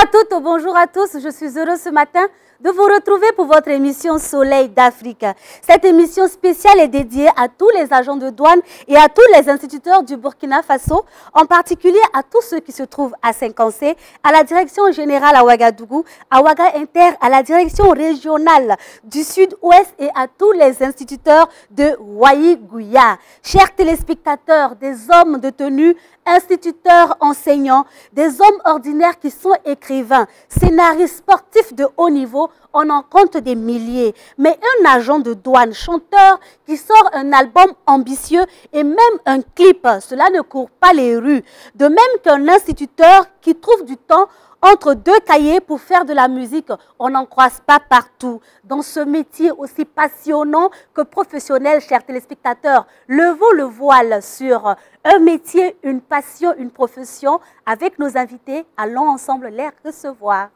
à toutes, bonjour à tous. Je suis heureuse ce matin de vous retrouver pour votre émission Soleil d'Afrique. Cette émission spéciale est dédiée à tous les agents de douane et à tous les instituteurs du Burkina Faso, en particulier à tous ceux qui se trouvent à Cinquancé, à la direction générale à Ouagadougou, à Ouaga Inter, à la direction régionale du Sud-Ouest et à tous les instituteurs de Waïgouya. Chers téléspectateurs, des hommes de tenue, instituteurs, enseignants, des hommes ordinaires qui sont écrivains, scénaristes sportifs de haut niveau, on en compte des milliers. Mais un agent de douane, chanteur, qui sort un album ambitieux et même un clip, cela ne court pas les rues. De même qu'un instituteur qui trouve du temps entre deux cahiers pour faire de la musique, on n'en croise pas partout. Dans ce métier aussi passionnant que professionnel, chers téléspectateurs, levons le voile sur un métier, une passion, une profession. Avec nos invités, allons ensemble les recevoir.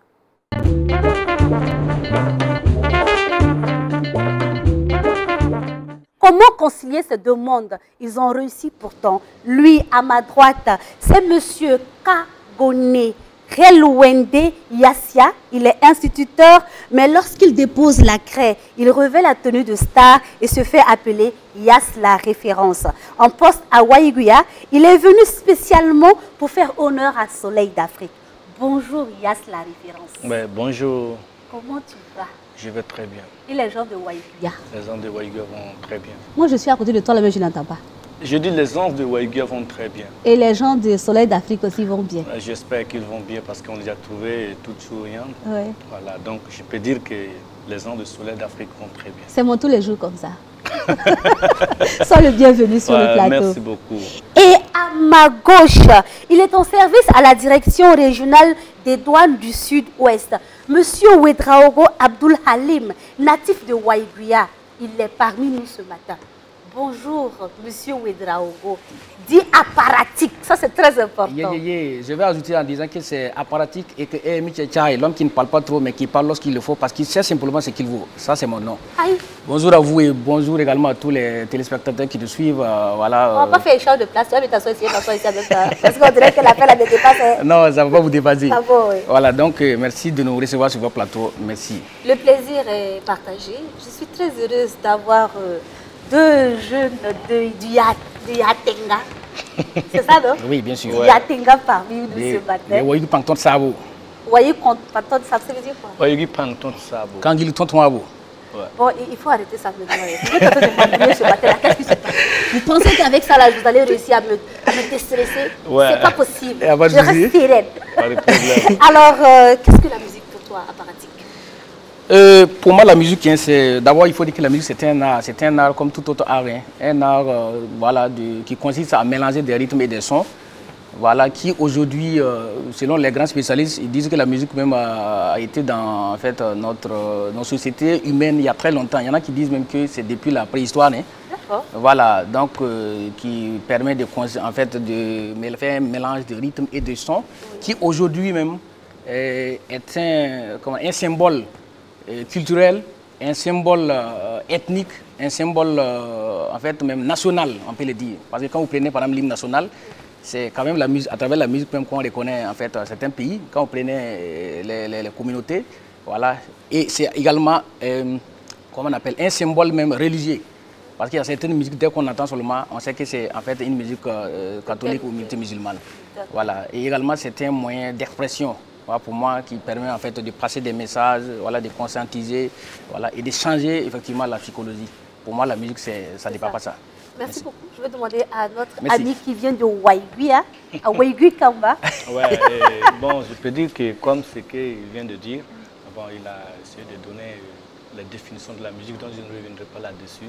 Comment concilier ces deux mondes? Ils ont réussi pourtant. Lui, à ma droite, c'est Monsieur Kagone Relouende Yassia, il est instituteur, mais lorsqu'il dépose la craie, il revêt la tenue de star et se fait appeler Yass la référence. En poste à Waïgouya, il est venu spécialement pour faire honneur à Soleil d'Afrique. Bonjour Yass la référence. Ouais, bonjour. Comment tu vas? Je vais très bien. Et les gens de Waïgouya? Les gens de Waïgouya vont très bien. Moi je suis à côté de toi là, mais je n'entends pas. Je dis les gens de Waïgouya vont très bien. Et les gens de Soleil d'Afrique aussi vont bien? J'espère qu'ils vont bien parce qu'on les a trouvés tout souriants. Ouais. Voilà, donc je peux dire que les gens de Soleil d'Afrique vont très bien. C'est moi tous les jours comme ça. Sois le bienvenu sur le plateau. Merci beaucoup. Et à ma gauche, il est en service à la direction régionale des douanes du Sud-Ouest. Monsieur Ouedraogo Abdul Halim, natif de Waïgouya, il est parmi nous ce matin. Bonjour, Monsieur Ouedraogo. Dit apparatique, ça c'est très important. Je vais ajouter en disant que c'est apparatique et que est l'homme qui ne parle pas trop mais qui parle lorsqu'il le faut parce qu'il sait simplement ce qu'il vaut. Ça c'est mon nom. Aïe. Bonjour à vous et bonjour également à tous les téléspectateurs qui nous suivent. Voilà, on va pas faire échange de place, tu vas t'asseoir ici avec toi. Parce qu'on dirait que l'appel a des dépasses. Non, ça ne va pas vous dépasser. Ça va, oui. Voilà, donc merci de nous recevoir sur votre plateau. Merci. Le plaisir est partagé. Je suis très heureuse d'avoir deux jeunes du Yatenga. C'est ça, non? Oui, bien sûr. Du Yatenga parmi nous ce matin. Les Waïgou Panton de Sabo. Waïgou Panton de Sabo, ça veut dire quoi? Waïgou Panton de Sabo. Quand il tonton Abo. Bon, il faut arrêter ça maintenant. Vous êtes en train de m'embrouiller ce matin. Qu'est-ce qui se passe? Vous pensez qu'avec ça, là, vous allez réussir à me déstresser? Ouais. C'est pas possible. Je reste sereine. Pas de problème. Alors, qu'est-ce que la musique pour toi, apparatique? Pour moi, la musique, c'est d'abord, il faut dire que la musique, c'est un art comme tout autre art. Hein. Un art voilà, qui consiste à mélanger des rythmes et des sons. Voilà, qui aujourd'hui, selon les grands spécialistes, ils disent que la musique même a été dans en fait, notre société humaine il y a très longtemps. Il y en a qui disent même que c'est depuis la préhistoire. Hein. Voilà, donc qui permet de, en fait, de faire un mélange de rythmes et de sons qui aujourd'hui même est un symbole culturel, un symbole ethnique, un symbole en fait même national, on peut le dire. Parce que quand vous prenez par exemple l'hymne national, c'est quand même la musique, à travers la musique même qu'on reconnaît en fait certains pays, quand vous prenez les communautés, voilà. Et c'est également, comment on appelle, un symbole même religieux. Parce qu'il y a certaines musiques, dès qu'on entend seulement, on sait que c'est en fait une musique catholique ou multimusulmane. Voilà. Et également c'est un moyen d'expression. Voilà, pour moi, qui permet en fait de passer des messages, voilà, de conscientiser, voilà, et de changer effectivement la psychologie. Pour moi, la musique, ça ne dépend pas ça. Merci beaucoup. Je vais demander à notre ami qui vient de Waïgouya, à Waïgouya Kamba. Ouais, bon, je peux dire que comme ce qu'il vient de dire, bon, il a essayé de donner la définition de la musique, donc je ne reviendrai pas là-dessus.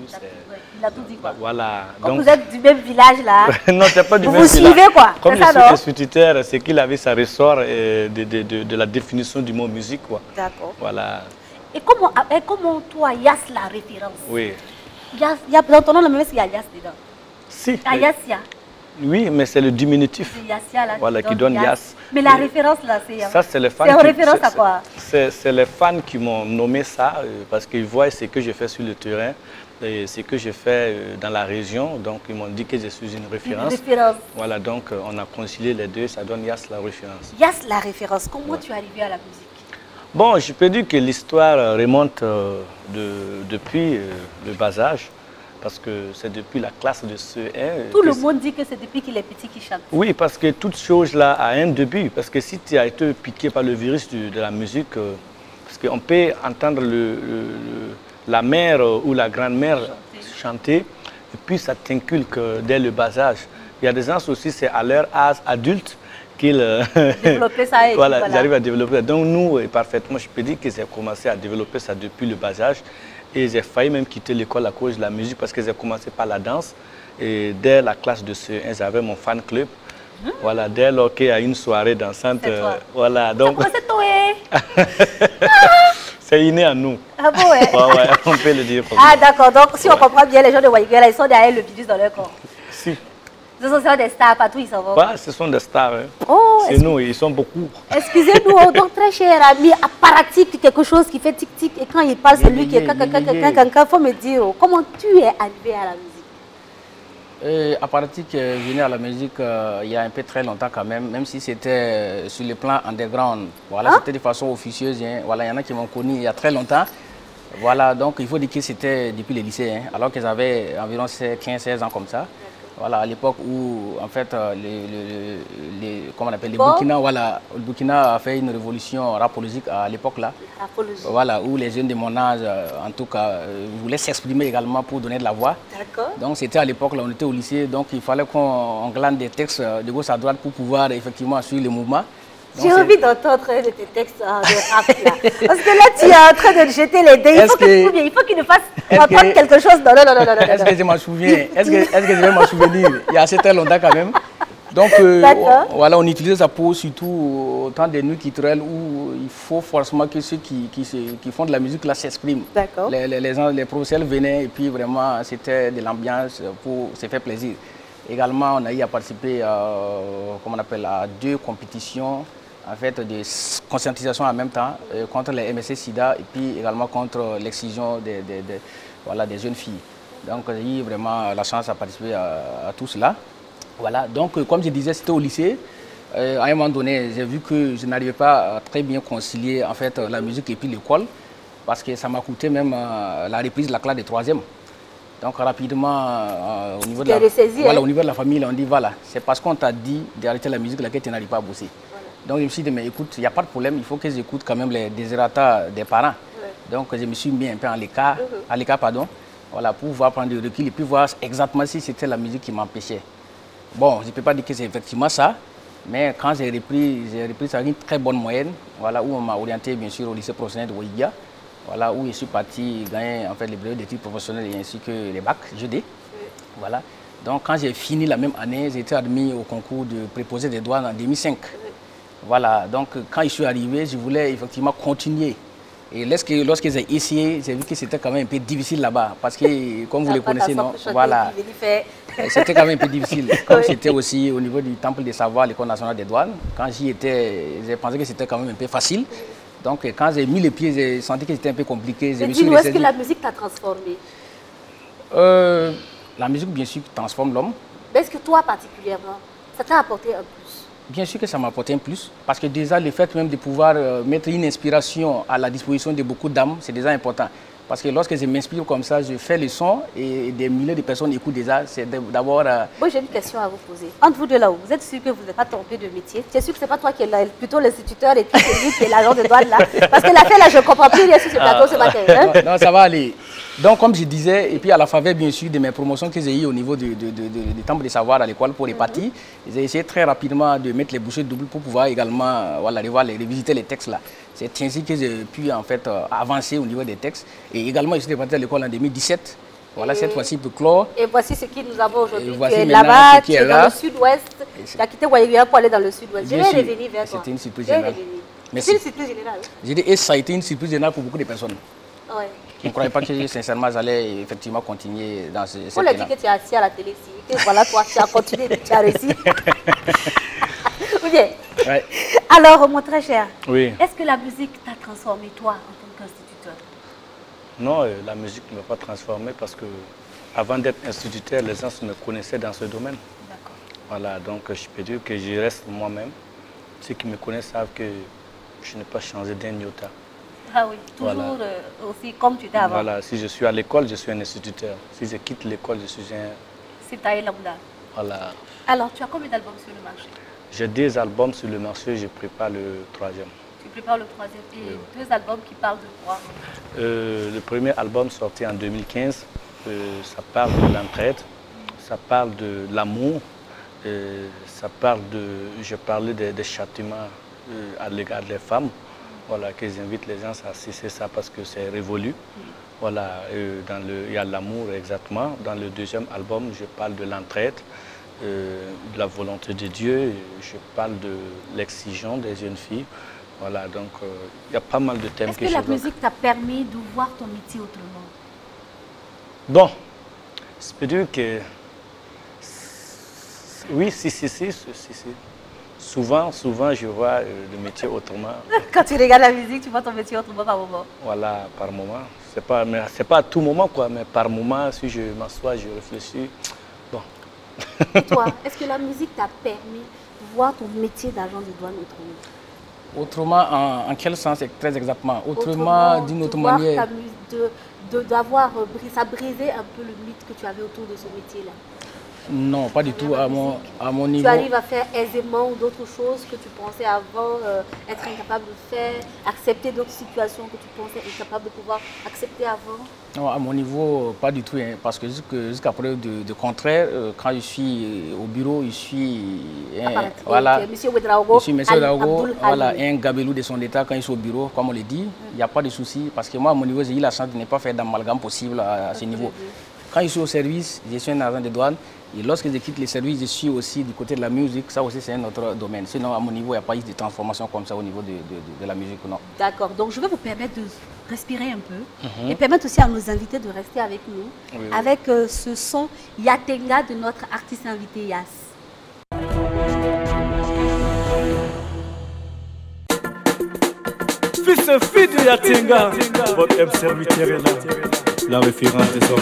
Il a tout dit quoi. Voilà. Comme vous êtes du même village là, non, c'est pas du même village. Vous suivez quoi. Comme je suis instituteur, c'est qu'il avait sa ressort de la définition du mot musique quoi. D'accord. Voilà. Et comment toi, Yass la référence? Oui. Dans ton nom, le même est-ce qu'il y a Yass dedans? Si. Yassia. Oui, mais c'est le diminutif. Yassia, là, voilà, qui donne Yass. Mais la référence là, c'est... Ça, c'est les fans. C'est en référence à quoi? C'est les fans qui m'ont nommé ça parce qu'ils voient ce que je fais sur le terrain. ce que je fais dans la région. Donc, ils m'ont dit que je suis une référence. Voilà, donc on a concilié les deux, ça donne Yass la référence. Yass la référence, comment tu es arrivé à la musique? Bon, je peux dire que l'histoire remonte depuis le bas âge, parce que c'est depuis la classe de CE1. Tout le monde dit que c'est depuis qu'il est petit qu'il chante. Oui, parce que toute chose là a un début. Parce que si tu as été piqué par le virus de la musique, parce qu'on peut entendre la mère ou la grand-mère chanter, et puis ça t'inculque dès le bas âge. Il y a des gens aussi, c'est à leur âge adulte qu'ils voilà, ils arrivent à développer. Donc nous, parfaitement, je peux dire que j'ai commencé à développer ça depuis le bas âge. Et j'ai failli même quitter l'école à cause de la musique parce que j'ai commencé par la danse. Et dès la classe de CE1, j'avais mon fan club. Voilà, dès lors qu'il y a une soirée dansante, voilà. Donc c'est inné à nous. Ah bon, ouais. Ouais, on peut le dire. Ah d'accord, donc si on comprend bien, les gens de Waïguela, ils sont derrière le virus dans leur corps. Si. Ce sont des stars, partout ils s'en vont. Ouais, ce sont des stars. Hein. Oh, c'est nous, ils sont beaucoup. Excusez-nous, donc très cher ami, apparatique, quelque chose qui fait tic-tic, et quand il parle, c'est lui qui est il faut me dire, comment tu es arrivé à la musique? Apparatique, je venais à la musique il y a un peu très longtemps quand même si c'était sur le plan underground. Voilà, c'était de façon officieuse. Hein. Voilà, il y en a qui m'ont connu il y a très longtemps. Voilà, donc il faut dire que c'était depuis le lycée, hein, alors qu'ils avaient environ 15-16 ans comme ça. Voilà, à l'époque où, en fait, comment on appelle, les Burkina, voilà, le Burkina a fait une révolution rapologique à l'époque là. Voilà, où les jeunes de mon âge, en tout cas, voulaient s'exprimer également pour donner de la voix. D'accord. Donc c'était à l'époque là, on était au lycée, donc il fallait qu'on glane des textes de gauche à droite pour pouvoir effectivement suivre le mouvement. J'ai envie d'entendre tes textes de rap là. Parce que là, tu es en train de jeter les dés. Il faut qu'il nous fasse entendre quelque chose. Non. Est-ce que je m'en souviens? Est-ce que je vais m'en souvenir? Il y a assez longtemps quand même. Donc, voilà, on utilise ça pour surtout au temps des nuits culturelles où il faut forcément que ceux qui font de la musique là s'expriment. D'accord. Les professionnels venaient et puis vraiment, c'était de l'ambiance pour se faire plaisir. Également, on a eu à participer comment on appelle, à 2 compétitions en fait, de conscientisation en même temps contre les MSC-Sida et puis également contre l'excision des jeunes filles. Donc, j'ai eu vraiment la chance de participer à tout cela. Voilà, donc comme je disais, c'était au lycée. À un moment donné, j'ai vu que je n'arrivais pas à très bien concilier en fait, la musique et puis l'école parce que ça m'a coûté même la reprise de la classe de 3e. Donc rapidement, au niveau de la famille, on dit voilà, c'est parce qu'on t'a dit d'arrêter la musique laquelle tu n'arrives pas à bosser. Donc je me suis dit, mais écoute, il n'y a pas de problème, il faut que j'écoute quand même les désirata des parents. Donc je me suis mis un peu à l'écart, voilà, pour pouvoir prendre du recul et puis voir exactement si c'était la musique qui m'empêchait. Bon, je ne peux pas dire que c'est effectivement ça, mais quand j'ai repris ça avec une très bonne moyenne, voilà, où on m'a orienté bien sûr au lycée professionnel de Waïguia. Voilà, où je suis parti gagner en fait, les brevets d'études professionnelles ainsi que les bacs GD. Voilà. Donc quand j'ai fini la même année, j'ai été admis au concours de préposé des douanes en 2005. Voilà, donc quand je suis arrivé, je voulais effectivement continuer. Et lorsque j'ai essayé, j'ai vu que c'était quand même un peu difficile là-bas. Parce que, comme vous le connaissez, non, voilà, c'était quand même un peu difficile. Comme c'était aussi au niveau du Temple des Savoirs, l'École nationale des douanes, quand j'y étais, j'ai pensé que c'était quand même un peu facile. Donc, quand j'ai mis les pieds, j'ai senti que c'était un peu compliqué. Dis-nous, est-ce que la musique t'a transformé? La musique, bien sûr, transforme l'homme. Est-ce que toi, particulièrement, ça t'a apporté un plus? Bien sûr que ça m'a apporté un plus. Parce que déjà, le fait même de pouvoir mettre une inspiration à la disposition de beaucoup d'âmes, c'est déjà important. Parce que lorsque je m'inspire comme ça, je fais le son et des milliers de personnes écoutent déjà. C'est d'abord... Moi, j'ai une question à vous poser. Entre vous deux là, vous êtes sûr que vous n'êtes pas trompé de métier? Tu es sûr que ce n'est pas toi qui es là, plutôt l'instituteur et puis c'est lui qui est l'agent de douane là? Parce que l'affaire là, je ne comprends plus rien sur ce plateau ce matin. Hein? Non, ça va aller. Donc, comme je disais, et puis à la faveur bien sûr de mes promotions que j'ai eues au niveau du Temple des Savoirs à l'école pour les parties, j'ai essayé très rapidement de mettre les bouchées doubles pour pouvoir également voilà, revisiter les textes là. C'est ainsi que j'ai pu en fait avancer au niveau des textes. Et également, je suis parti à l'école en 2017. Voilà, cette fois-ci pour clore. Et voici ce que nous avons aujourd'hui. Tu es là-bas, tu es dans le sud-ouest. Tu as quitté Waïguia pour aller dans le sud-ouest. Je vais revenir vers toi. C'était une surprise générale. C'est une surprise générale. J'ai dit, et ça a été une surprise générale pour beaucoup de personnes. Ouais. Je ne croyais pas que sincèrement j'allais effectivement continuer dans ce On a dit que tu es assis à la télé ici. Que voilà, toi, tu as continué, tu as réussi. Bien. Ouais. Alors, mon très cher, est-ce que la musique t'a transformé, toi, en tant qu'instituteur? Non, la musique ne m'a pas transformé parce que avant d'être instituteur, les gens me connaissaient dans ce domaine. D'accord. Voilà, donc je peux dire que je reste moi-même. Ceux qui me connaissent savent que je n'ai pas changé d'un iota. Ah oui, toujours Voilà. Aussi comme tu étais avant. Voilà, si je suis à l'école, je suis un instituteur. Si je quitte l'école, je suis un... C'est taillé lambda. Voilà. Alors, tu as combien d'albums sur le marché? J'ai 2 albums sur le marché, je prépare le 3e. Tu prépares le 3e et 2 albums qui parlent de quoi? Le premier album sorti en 2015, ça parle de l'entraide, ça parle de l'amour, ça parle de... Je parlais des châtiments à l'égard des femmes. Voilà, que j'invite les gens à cesser ça parce que c'est révolu. Voilà, il y a l'amour exactement. Dans le 2e album, je parle de l'entraide, de la volonté de Dieu, je parle de l'exigence des jeunes filles. Voilà, donc il y a pas mal de thèmes. Est-ce que la musique t'a permis de voir ton métier autrement? Bon, je peux dire que oui, si. Souvent, je vois le métier autrement. Quand tu regardes la musique, tu vois ton métier autrement par moment? Voilà, par moment. C'est pas à tout moment, quoi, mais par moment, si je m'assois, je réfléchis. Bon. Et toi, est-ce que la musique t'a permis de voir ton métier d'agent de douane autrement? Autrement, en quel sens très exactement? Autrement, d'une autre manière. Ça brisé un peu le mythe que tu avais autour de ce métier-là? Non, pas du tout. À mon niveau. Tu arrives à faire aisément d'autres choses que tu pensais avant être incapable de faire, accepter d'autres situations que tu pensais incapable de pouvoir accepter avant? Non, à mon niveau, pas du tout. Hein, parce que jusqu'à preuve de contraire, quand je suis au bureau, je suis voilà, Monsieur Ouedraogo, voilà, un gabelou de son état quand il est au bureau, comme on le dit. Il n'y a pas de souci. Parce que moi, à mon niveau, j'ai eu la chance de ne pas faire d'amalgame possible à ce niveau. Quand je suis au service, je suis un agent de douane. Et lorsque je quitte les services, je suis aussi du côté de la musique. Ça aussi, c'est un autre domaine. Sinon, à mon niveau, il n'y a pas eu de transformation comme ça au niveau de la musique. Non. D'accord. Donc, je vais vous permettre de respirer un peu et permettre aussi à nos invités de rester avec nous, avec ce son Yatenga de notre artiste invité Yass. Fils et fille de Yatenga, votre M serviteur est là, la référence des hommes.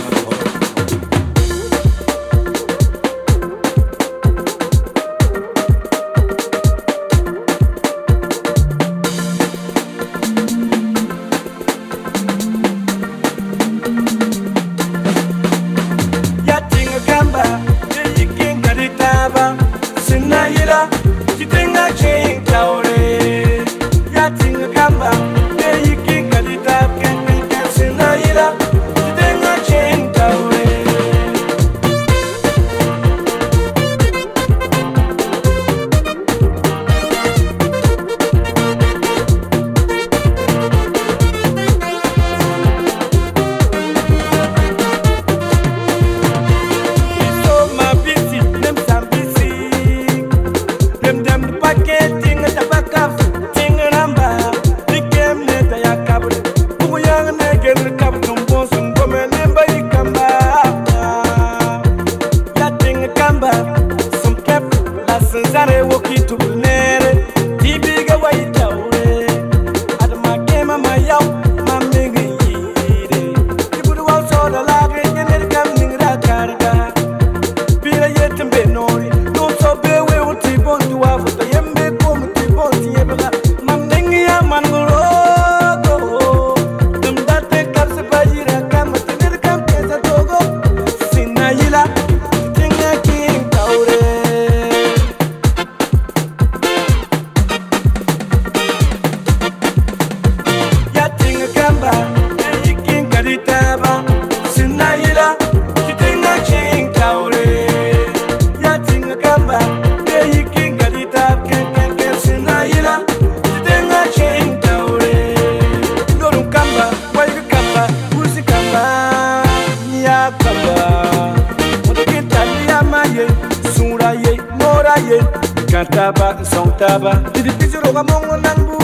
Kantaba, Santaba, Didi Pizzo Mongo Nambu,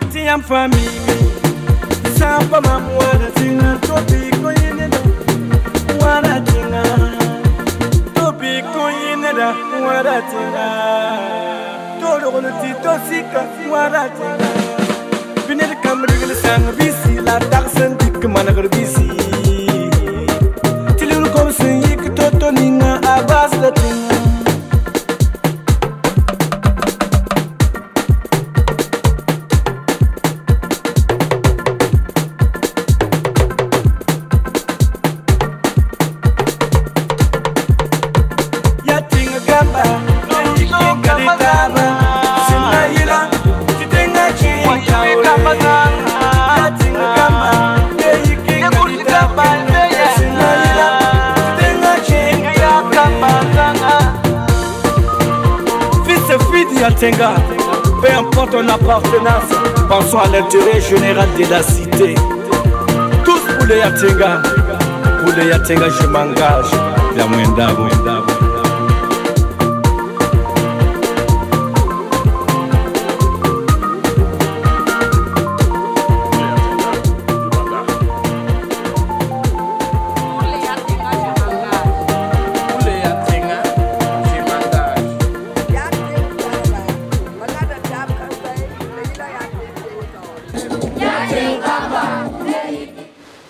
Tiam famille, Sampa Mamwana Tina, Topico Yineda, Wana Tina, Topico Yineda, Wana Tina, Todo Tito Sika, Wana Tina, kamrigil sang bisi la taksan dik managar bisi tilul kom sen yik toto ninga abas la tinga ya tinga gamba Yatenga, peu importe ton appartenance, pensons à l'intérêt général de la cité. Tous pour les Yatenga, je m'engage. La moindre.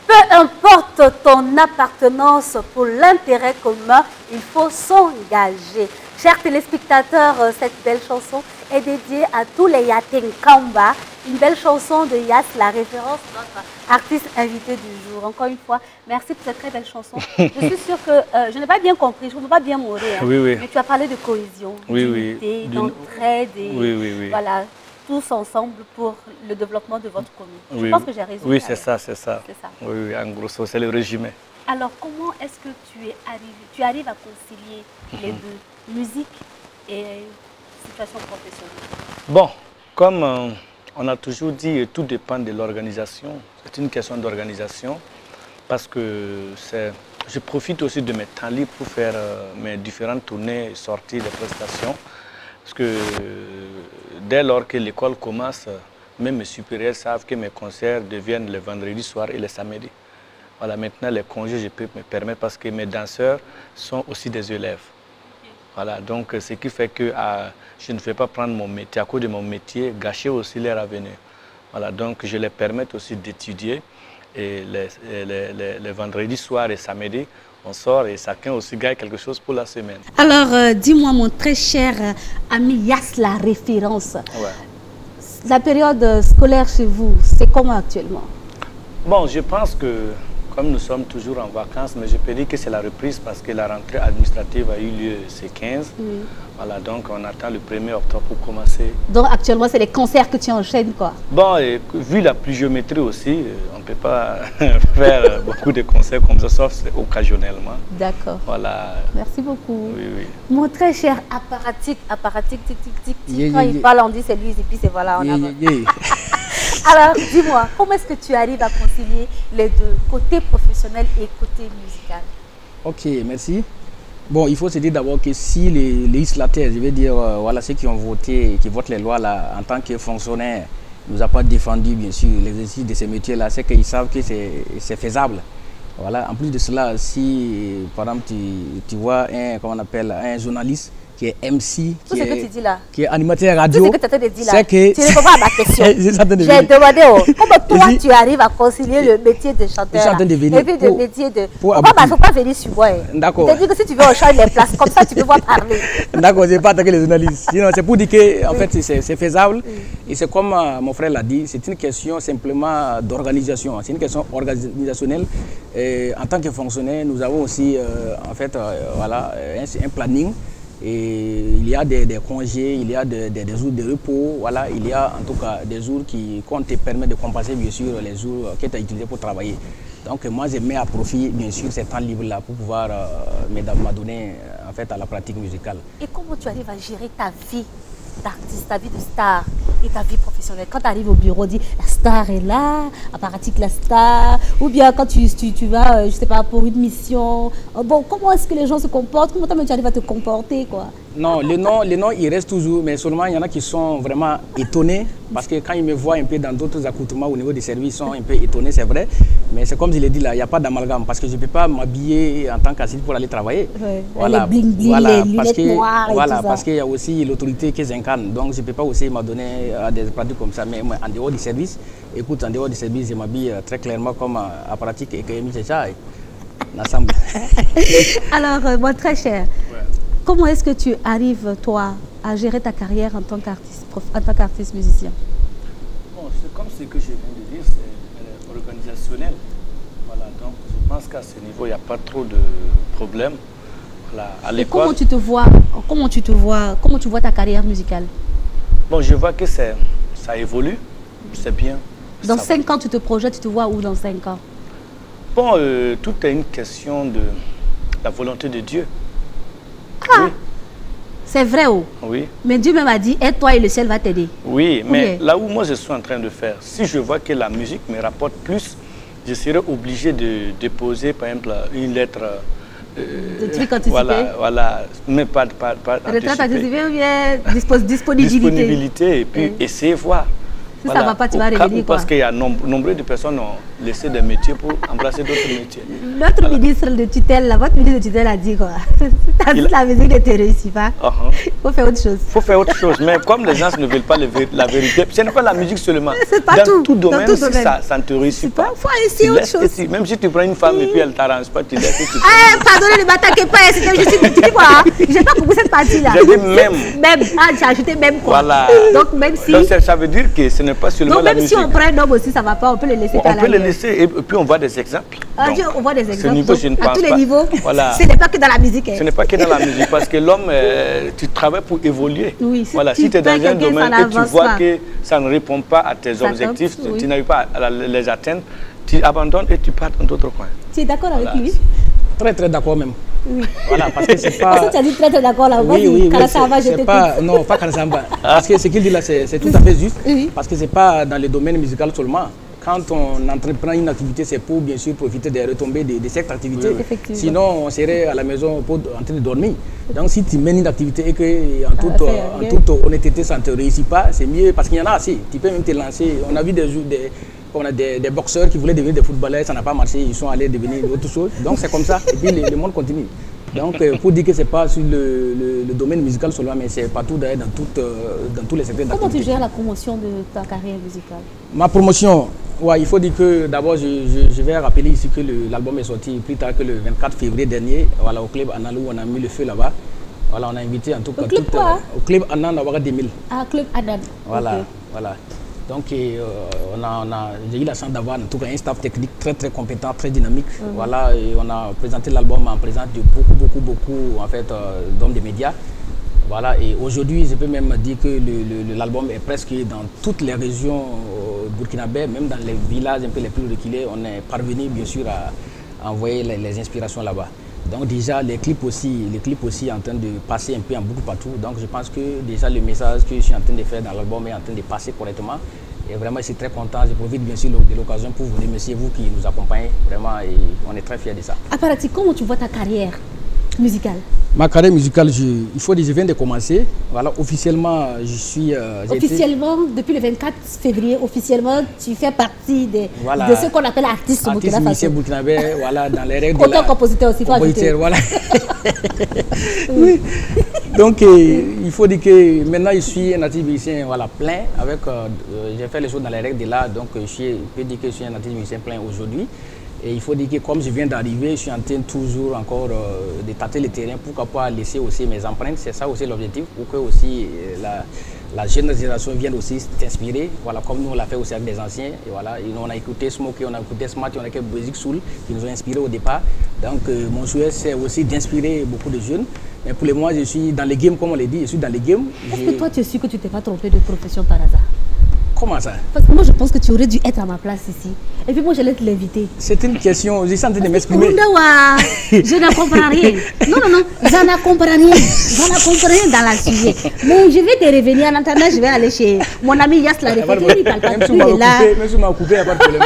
Peu importe ton appartenance pour l'intérêt commun, il faut s'engager. Chers téléspectateurs, cette belle chanson est dédiée à tous les Yatenkamba. Une belle chanson de Yass, la référence de notre artiste invité du jour. Encore une fois, merci pour cette très belle chanson. Je suis sûre que je n'ai pas bien compris, je ne peux pas bien mourir. Oui, oui. Mais tu as parlé de cohésion, d'unité, d'entraide et voilà. Tous ensemble pour le développement de votre commune. Je pense que j'ai raison. Oui, c'est ça. Oui, en gros, c'est le résumé. Alors, comment est-ce que tu arrives à concilier les deux, musique et situation professionnelle? Bon, comme on a toujours dit, tout dépend de l'organisation. C'est une question d'organisation parce que je profite aussi de mes temps libres pour faire mes différentes tournées, sorties, des prestations. Parce que dès lors que l'école commence, même mes supérieurs savent que mes concerts deviennent le vendredi soir et le samedi. Voilà, maintenant les congés, je peux me permettre parce que mes danseurs sont aussi des élèves. Voilà, donc ce qui fait que je ne vais pas prendre mon métier, à cause de mon métier, gâcher aussi leur avenir. Voilà, donc je les permets aussi d'étudier et les vendredis soirs et samedi, on sort et chacun aussi gagne quelque chose pour la semaine. Alors, dis-moi, mon très cher ami Yass, la référence. Ouais. La période scolaire chez vous, c'est comment actuellement? Bon, je pense que, comme nous sommes toujours en vacances, mais je peux dire que c'est la reprise parce que la rentrée administrative a eu lieu ce 15. Voilà, donc on attend le 1er octobre pour commencer. Donc actuellement, c'est les concerts que tu enchaînes, quoi? Bon, et, vu la pluviométrie aussi, on ne peut pas faire beaucoup de concerts comme ça, sauf occasionnellement. D'accord. Voilà. Merci beaucoup. Oui, oui. Mon très cher apparatique, quand il parle, on dit c'est lui, et puis c'est voilà, on avance. Alors, dis-moi, comment est-ce que tu arrives à concilier les deux, côté professionnel et côté musical? Ok, merci. Bon, il faut se dire d'abord que si les législateurs, je veux dire, voilà, ceux qui ont voté, qui votent les lois là, en tant que fonctionnaires, nous n'ont pas défendu, bien sûr, l'exercice de ces métiers-là, c'est qu'ils savent que c'est faisable. Voilà. En plus de cela, si, par exemple, tu vois comment on appelle, un journaliste qui est MC, qui est animateur radio, c'est que... Tu ne réponds pas à ma question. J'ai demandé, comment toi tu arrives à concilier le métier de chanteur et puis le métier de... Pourquoi il ne faut pas venir sur moi? D'accord. Je te dis que si tu veux, on change les places, comme ça tu peux voir parler. D'accord, je n'ai pas attaqué les journalistes. Sinon, c'est pour dire que en fait, c'est faisable. Et c'est comme mon frère l'a dit, c'est une question simplement d'organisation. C'est une question organisationnelle. Et en tant que fonctionnaire, nous avons aussi en fait, voilà, un planning. Et il y a des congés, il y a des jours de repos, voilà, il y a en tout cas des jours qu'on te permet de compenser bien sûr les jours que tu as utilisés pour travailler. Donc moi je mets à profit bien sûr ces temps libres-là pour pouvoir m'adonner en fait à la pratique musicale. Et comment tu arrives à gérer ta vie d'artiste, ta vie de star et ta vie professionnelle? Quand tu arrives au bureau, dis la star est là, apparatique la star, ou bien quand tu vas, je sais pas, pour une mission, bon, comment est-ce que les gens se comportent? Comment toi tu arrives à te comporter, quoi? Non, le nom, il reste toujours, mais seulement il y en a qui sont vraiment étonnés, parce que quand ils me voient un peu dans d'autres accoutrements au niveau des services, ils sont un peu étonnés, c'est vrai. Mais c'est comme je l'ai dit là, il n'y a pas d'amalgame, parce que je ne peux pas m'habiller en tant qu'assistant pour aller travailler. Ouais. Voilà, Les bling bling, voilà, les lunettes noires et voilà, tout ça. parce qu'il y a aussi l'autorité qui s'incarne, donc je ne peux pas aussi m'adonner à des pratiques comme ça. Mais moi, en dehors du service, écoute, en dehors du service, je m'habille très clairement comme à pratique et que l'ensemble. Alors, mon très cher, comment est-ce que tu arrives, toi, à gérer ta carrière en tant qu'artiste musicien? Bon, c'est comme ce que je viens de dire, c'est organisationnel. Voilà, donc je pense qu'à ce niveau, il n'y a pas trop de problèmes. Voilà, à l'école. Comment tu vois ta carrière musicale? Bon, je vois que ça évolue, c'est bien. Dans 5 ans, tu te projettes, tu te vois où dans 5 ans? Bon, tout est une question de la volonté de Dieu. Ah, oui. C'est vrai, oh. Oui. Mais Dieu même a dit, aide-toi et le ciel va t'aider. Oui, mais là où moi je suis en train de faire, si je vois que la musique me rapporte plus, je serai obligé de déposer, par exemple, une lettre. De trucs anticipés. Voilà, mais pas retraite anticipée ou bien disponibilité. Disponibilité, et puis essayer de voir. Si ça ne va pas, tu vas revenir. Parce qu'il y a nombre de personnes qui ont laissé des métiers pour embrasser d'autres métiers. Notre ministre de tutelle, votre ministre de tutelle a dit quoi? Si la musique ne te réussit pas, il faut faire autre chose. Il faut faire autre chose, mais comme les gens ne veulent pas la vérité, ce n'est pas la musique seulement. C'est pas dans tout domaine, si ça ne te réussit pas, il faut essayer autre chose. Même si tu prends une femme et puis elle ne t'arrange pas, tu laisses. Pardonnez, ne m'attaquez pas, je dis quoi? Je n'ai pas compris cette partie-là. J'ai dit même. Même, j'ai ajouté même quoi. Voilà. Donc même si... Donc ça veut dire que ce n'est pas seulement la musique. Donc même si on prend un homme aussi, ça ne va pas, on peut le laisser. On peut le laisser et puis on voit des exemples. On voit des exemples. Niveau, je ne pense à tous les pas. niveaux, Voilà. Ce n'est pas que dans la musique. Ce n'est pas que dans la musique, parce que l'homme, tu travailles pour évoluer. Oui, voilà, si tu es dans un domaine et tu vois que ça ne répond pas à tes objectifs, tu n'arrives pas à les atteindre, tu abandonnes et tu pars dans d'autres coins. Tu es d'accord avec lui? Très très d'accord même. Oui. Voilà, parce que c'est pas... Parce que tu as dit très très d'accord là. Oui, Kalasamba, je t'écoute. Non, pas Kalasamba. Parce que ce qu'il dit là, c'est tout à fait juste. Oui. Parce que c'est pas dans le domaine musical seulement. Quand on entreprend une activité, c'est pour bien sûr profiter des retombées de cette activité. Oui. Sinon, on serait à la maison en train de dormir. Donc si tu mènes une activité et que en toute honnêteté, ça ne te réussit pas, c'est mieux parce qu'il y en a assez. Tu peux même te lancer. On a vu des boxeurs qui voulaient devenir des footballeurs, ça n'a pas marché, ils sont allés devenir autre chose. Donc c'est comme ça, et puis le monde continue. Donc pour dire que ce n'est pas sur le domaine musical seulement, mais c'est partout d'ailleurs dans tous les secteurs d'activité. Comment tu gères la promotion de ta carrière musicale? Ma promotion, ouais, il faut dire que d'abord je vais rappeler ici que l'album est sorti plus tard que le 24 février dernier, voilà, au club Annan où on a mis le feu là-bas. Voilà, on a invité en tout cas au club Annan Awara 2000. Ah, club Annan. Voilà, okay. Voilà. Donc j'ai eu la chance d'avoir en tout cas un staff technique très très compétent, très dynamique. Voilà, et on a présenté l'album en présence de beaucoup en fait d'hommes des médias. Voilà, et aujourd'hui je peux même dire que l'album est presque dans toutes les régions burkinabè, même dans les villages un peu les plus reculés, on est parvenu bien sûr à envoyer les inspirations là-bas. Donc déjà les clips aussi en train de passer un peu en boucle partout. Donc je pense que déjà le message que je suis en train de faire dans l'album est en train de passer correctement. Et vraiment je suis très content. Je profite bien sûr de l'occasion pour vous remercier, vous qui nous accompagnez. Vraiment, et on est très fiers de ça. Aparati, comment tu vois ta carrière musicale? Ma carrière musicale, il faut dire, je viens de commencer. Voilà, officiellement, je suis... officiellement, depuis le 24 février, officiellement, tu fais partie de ce qu'on appelle artiste burkinabè. Artiste burkinabè, voilà, dans les règles de la... compositeur aussi, compositeur, voilà. Oui. Donc, il faut dire que maintenant, je suis un artiste musicien, voilà, plein. Avec, j'ai fait les choses dans les règles de l'art, donc je peux dire que je suis un artiste musicien plein aujourd'hui. Et il faut dire que comme je viens d'arriver, je suis en train toujours encore de tâter le terrain, pourquoi pas laisser aussi mes empreintes. C'est ça aussi l'objectif, pour que aussi la jeune génération vienne aussi t'inspirer. Voilà, comme nous on l'a fait aussi avec des anciens. Et voilà, et on a écouté Smokey, on a écouté Smart, on a écouté Basic Soul qui nous ont inspirés au départ. Donc mon souhait c'est aussi d'inspirer beaucoup de jeunes. Mais pour le moment, je suis dans les games, comme on l'a dit, je suis dans les games. Est-ce que toi tu es sûr que tu ne t'es pas trompé de profession par hasard? Comment ça? Parce que moi je pense que tu aurais dû être à ma place ici. Et puis moi je vais te l'inviter. C'est une question, je suis en train de m'exprimer. Je ne comprends rien. Non, je ne comprends rien. Je ne comprends rien dans la sujet. Mais je vais te revenir. En attendant, je vais aller chez mon ami Yass la réflexion. Même si tu m'as occupé, il n'y a pas de problème.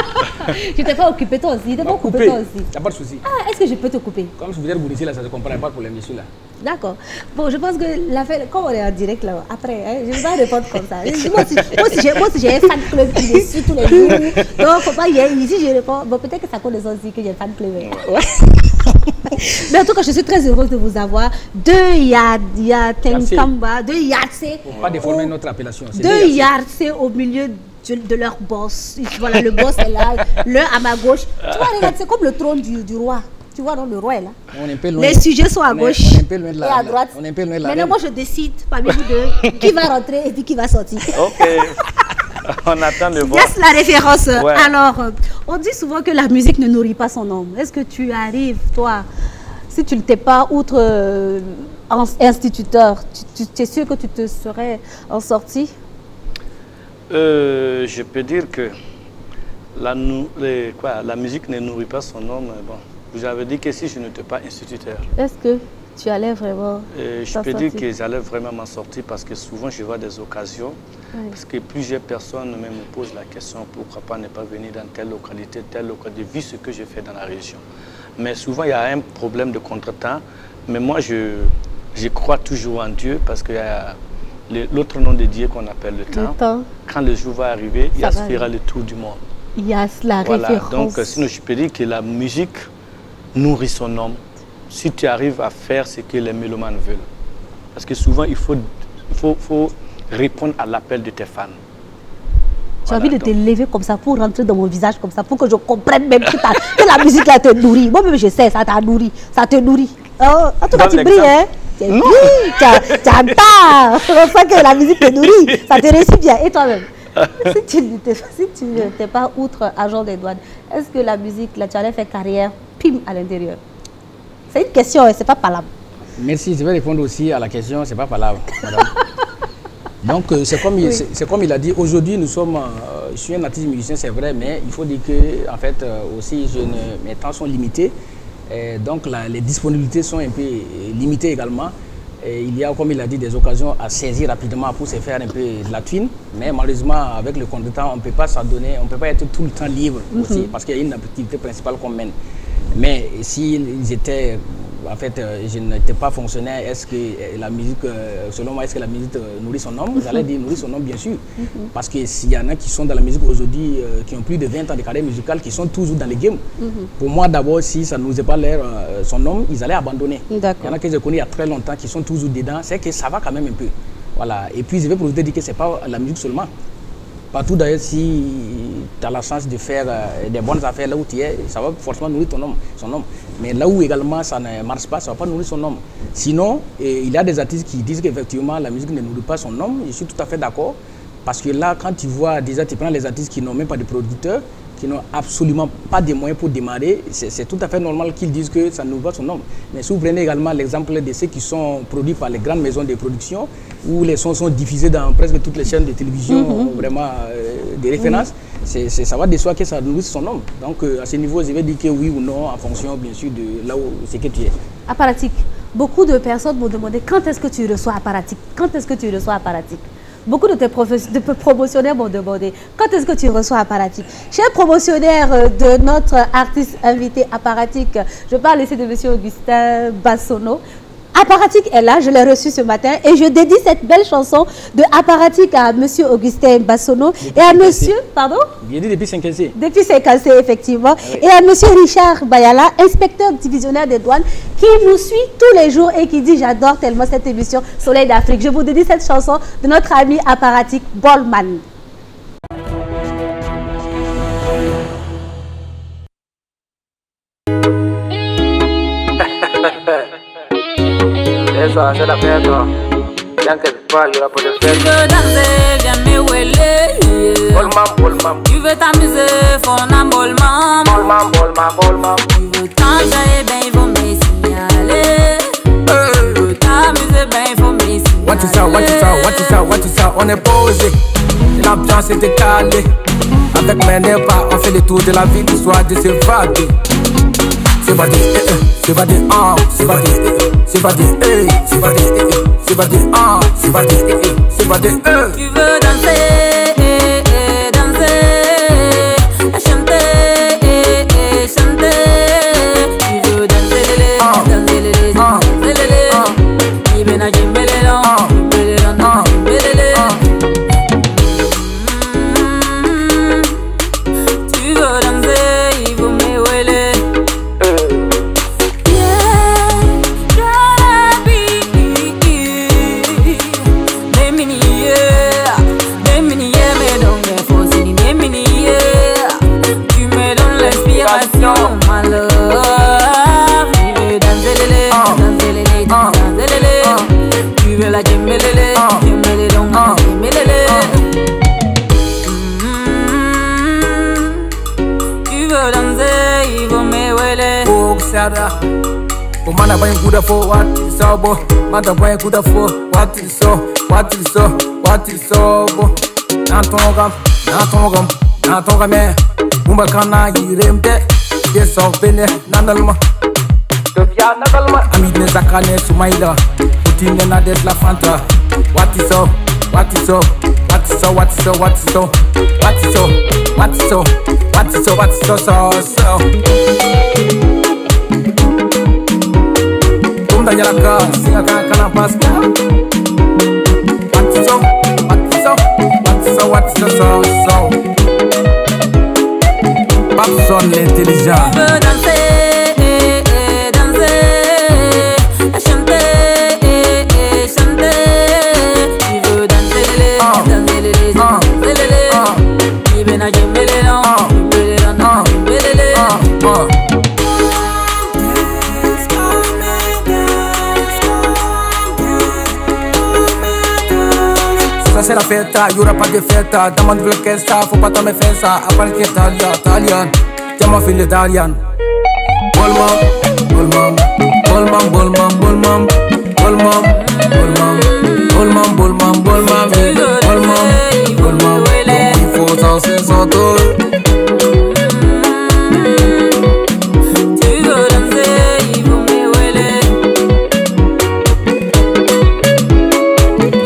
Je t'ai pas occupé toi aussi. Je t'ai pas occupé toi aussi. Il n'y a pas de souci. Ah, est-ce que je peux te couper? Comme je vous ai dit là, ça se comprend, il n'y a pas de problème, je suis là. D'accord. Bon, je pense que l'affaire, comme on est en direct là, après, hein, je ne vais pas répondre comme ça. Moi aussi, j'ai un fan club qui me suit tous les jours. Donc, faut pas y aller. Ici, je réponds. Bon, peut-être que ça connaît aussi que j'ai un fan club. Ouais. Mais en tout cas, je suis très heureuse de vous avoir. De Tenkamba, de Yatse. Pour ne pas déformer notre appellation. De Yatse au milieu de leur boss. Voilà, le boss est là, l'un à ma gauche. Tu vois, regarde, c'est comme le trône du roi. Tu vois, donc le roi est là. On est un peu loin. Les sujets sont à gauche et à droite. On est un peu loin de la Maintenant, moi, je décide parmi vous deux qui va rentrer et puis qui va sortir. Ok. On attend de voir. Yes, la référence. Ouais. Alors, on dit souvent que la musique ne nourrit pas son homme. Est-ce que tu arrives, toi, si tu n'étais pas outre instituteur, tu es sûr que tu te serais en sortie? Je peux dire que la musique ne nourrit pas son homme. Bon, vous avez dit que si je n'étais pas instituteur. Est-ce que tu allais vraiment je peux dire que j'allais vraiment m'en sortir parce que souvent je vois des occasions. Oui. Parce que plusieurs personnes me posent la question pourquoi pas ne pas venir dans telle localité, vu ce que je fais dans la région. Mais souvent il y a un problème de contretemps. Mais moi je crois toujours en Dieu parce qu'il y a l'autre nom de Dieu qu'on appelle le temps. Quand le jour va arriver, il se fera le tour du monde. Il y a la référence. Donc sinon je peux dire que la musique nourrit son homme si tu arrives à faire ce que les mélomanes veulent. Parce que souvent il faut répondre à l'appel de tes fans. J'ai envie de te lever comme ça pour rentrer dans mon visage comme ça pour que je comprenne même que la musique là te nourrit. Moi-même je sais, ça t'a nourri, ça te nourrit. En tout cas tu brilles, hein? Tu brilles, tu entends. On sent que la musique te nourrit, ça te réussit bien. Et toi-même, si tu n'étais pas outre agent des douanes, est-ce que la musique là tu allais faire carrière pim à l'intérieur? C'est une question, c'est pas palable. Merci, je vais répondre aussi à la question, c'est pas palable, madame. Donc, c'est comme il a dit, aujourd'hui, nous sommes, je suis un artiste musicien, c'est vrai, mais il faut dire que, en fait, aussi, mes temps sont limités. Et donc, les disponibilités sont un peu limitées également. Et il y a, comme il a dit, des occasions à saisir rapidement pour se faire un peu de la thune. Mais malheureusement, avec le contretemps, on ne peut pas s'adonner, on ne peut pas être tout le temps libre aussi, parce qu'il y a une activité principale qu'on mène. Mais s'ils étaient, en fait, je n'étais pas fonctionnaire, est-ce que la musique, selon moi, est-ce que la musique nourrit son homme? J'allais dire nourrit son homme, bien sûr. Parce que s'il y en a qui sont dans la musique aujourd'hui, qui ont plus de 20 ans de carrière musicale, qui sont toujours dans les games. Pour moi, d'abord, si ça ne nous est pas l'air son homme, ils allaient abandonner. Il y en a que je connais il y a très longtemps qui sont toujours dedans, c'est que ça va quand même un peu. Voilà. Et puis, je vais profiter de dire que ce n'est pas la musique seulement. Partout d'ailleurs, si tu as la chance de faire des bonnes affaires là où tu es, ça va forcément nourrir son homme. Mais là où également ça ne marche pas, ça ne va pas nourrir son homme. Sinon, il y a des artistes qui disent qu'effectivement la musique ne nourrit pas son homme. Je suis tout à fait d'accord. Parce que là, quand tu vois, déjà tu prends les artistes qui n'ont même pas de producteurs, qui n'ont absolument pas de moyens pour démarrer, c'est tout à fait normal qu'ils disent que ça ne nourrit pas son homme. Mais si vous prenez également l'exemple de ceux qui sont produits par les grandes maisons de production, où les sons sont diffusés dans presque toutes les chaînes de télévision, vraiment des références, ça va de soi que ça nourrit son homme. Donc à ce niveau, je vais dire que oui ou non, en fonction bien sûr de là où c'est que tu es. Apparatique. Beaucoup de personnes m'ont demandé quand est-ce que tu reçois Apparatique? Quand est-ce que tu reçois Apparatique? Beaucoup de tes promotionnaires m'ont demandé quand est-ce que tu reçois Apparatique. Cher promotionnaire de notre artiste invité Apparatique, je parle ici de M. Augustin Bassonneau. Apparatique est là, je l'ai reçu ce matin et je dédie cette belle chanson de Apparatique à M. Augustin Bassonneau et à M. Pardon? Il dit depuis 5C. Depuis 5C, effectivement. Ah oui. Et à M. Richard Bayala, inspecteur divisionnaire des douanes, qui nous suit tous les jours et qui dit j'adore tellement cette émission Soleil d'Afrique. Je vous dédie cette chanson de notre ami Apparatique Bolman. Ça, c'est la fête, toi. T'inquiète pas, il y aura pas de fête. Tu veux danser, viens me wheeler. Bolman. Tu veux t'amuser, faut un bolman. Bolman. Tu veux t'enjailler, ben il faut me signaler. Tu veux t'amuser, ben il faut me signaler. What is ça, on est posé. L'ambiance est décalée. Avec mes nébas, on fait le tour de la ville, histoire de s'évader. C'est pas des Tu veux danser, chanter. Tu veux danser, Umana bang kuda fo what is obo mata bang kuda fo what is so what is so what is obo na tongam me umba kana yiremte yeso bene nanalma dofya nagalma amit ne zakane sumaila putine na det la fanta what is so what is so what is so what is so what is so what is so what is so what is so what is so so tanya la singa kana paska what is so what is so what is so what is so so Babson l'intelligent c'est la fête, y'aura pas de fête. Demande le qu'est-ce ça, faut pas t'en me faire ça. À part que Italian, tiens ma fille d'Italian. Bolmam, bolmam, bolmam, bolmam, bolmam, bolmam, bolmam, bolmam, bolmam, bolmam, bolmam, bolmam. Il faut danser sans tour.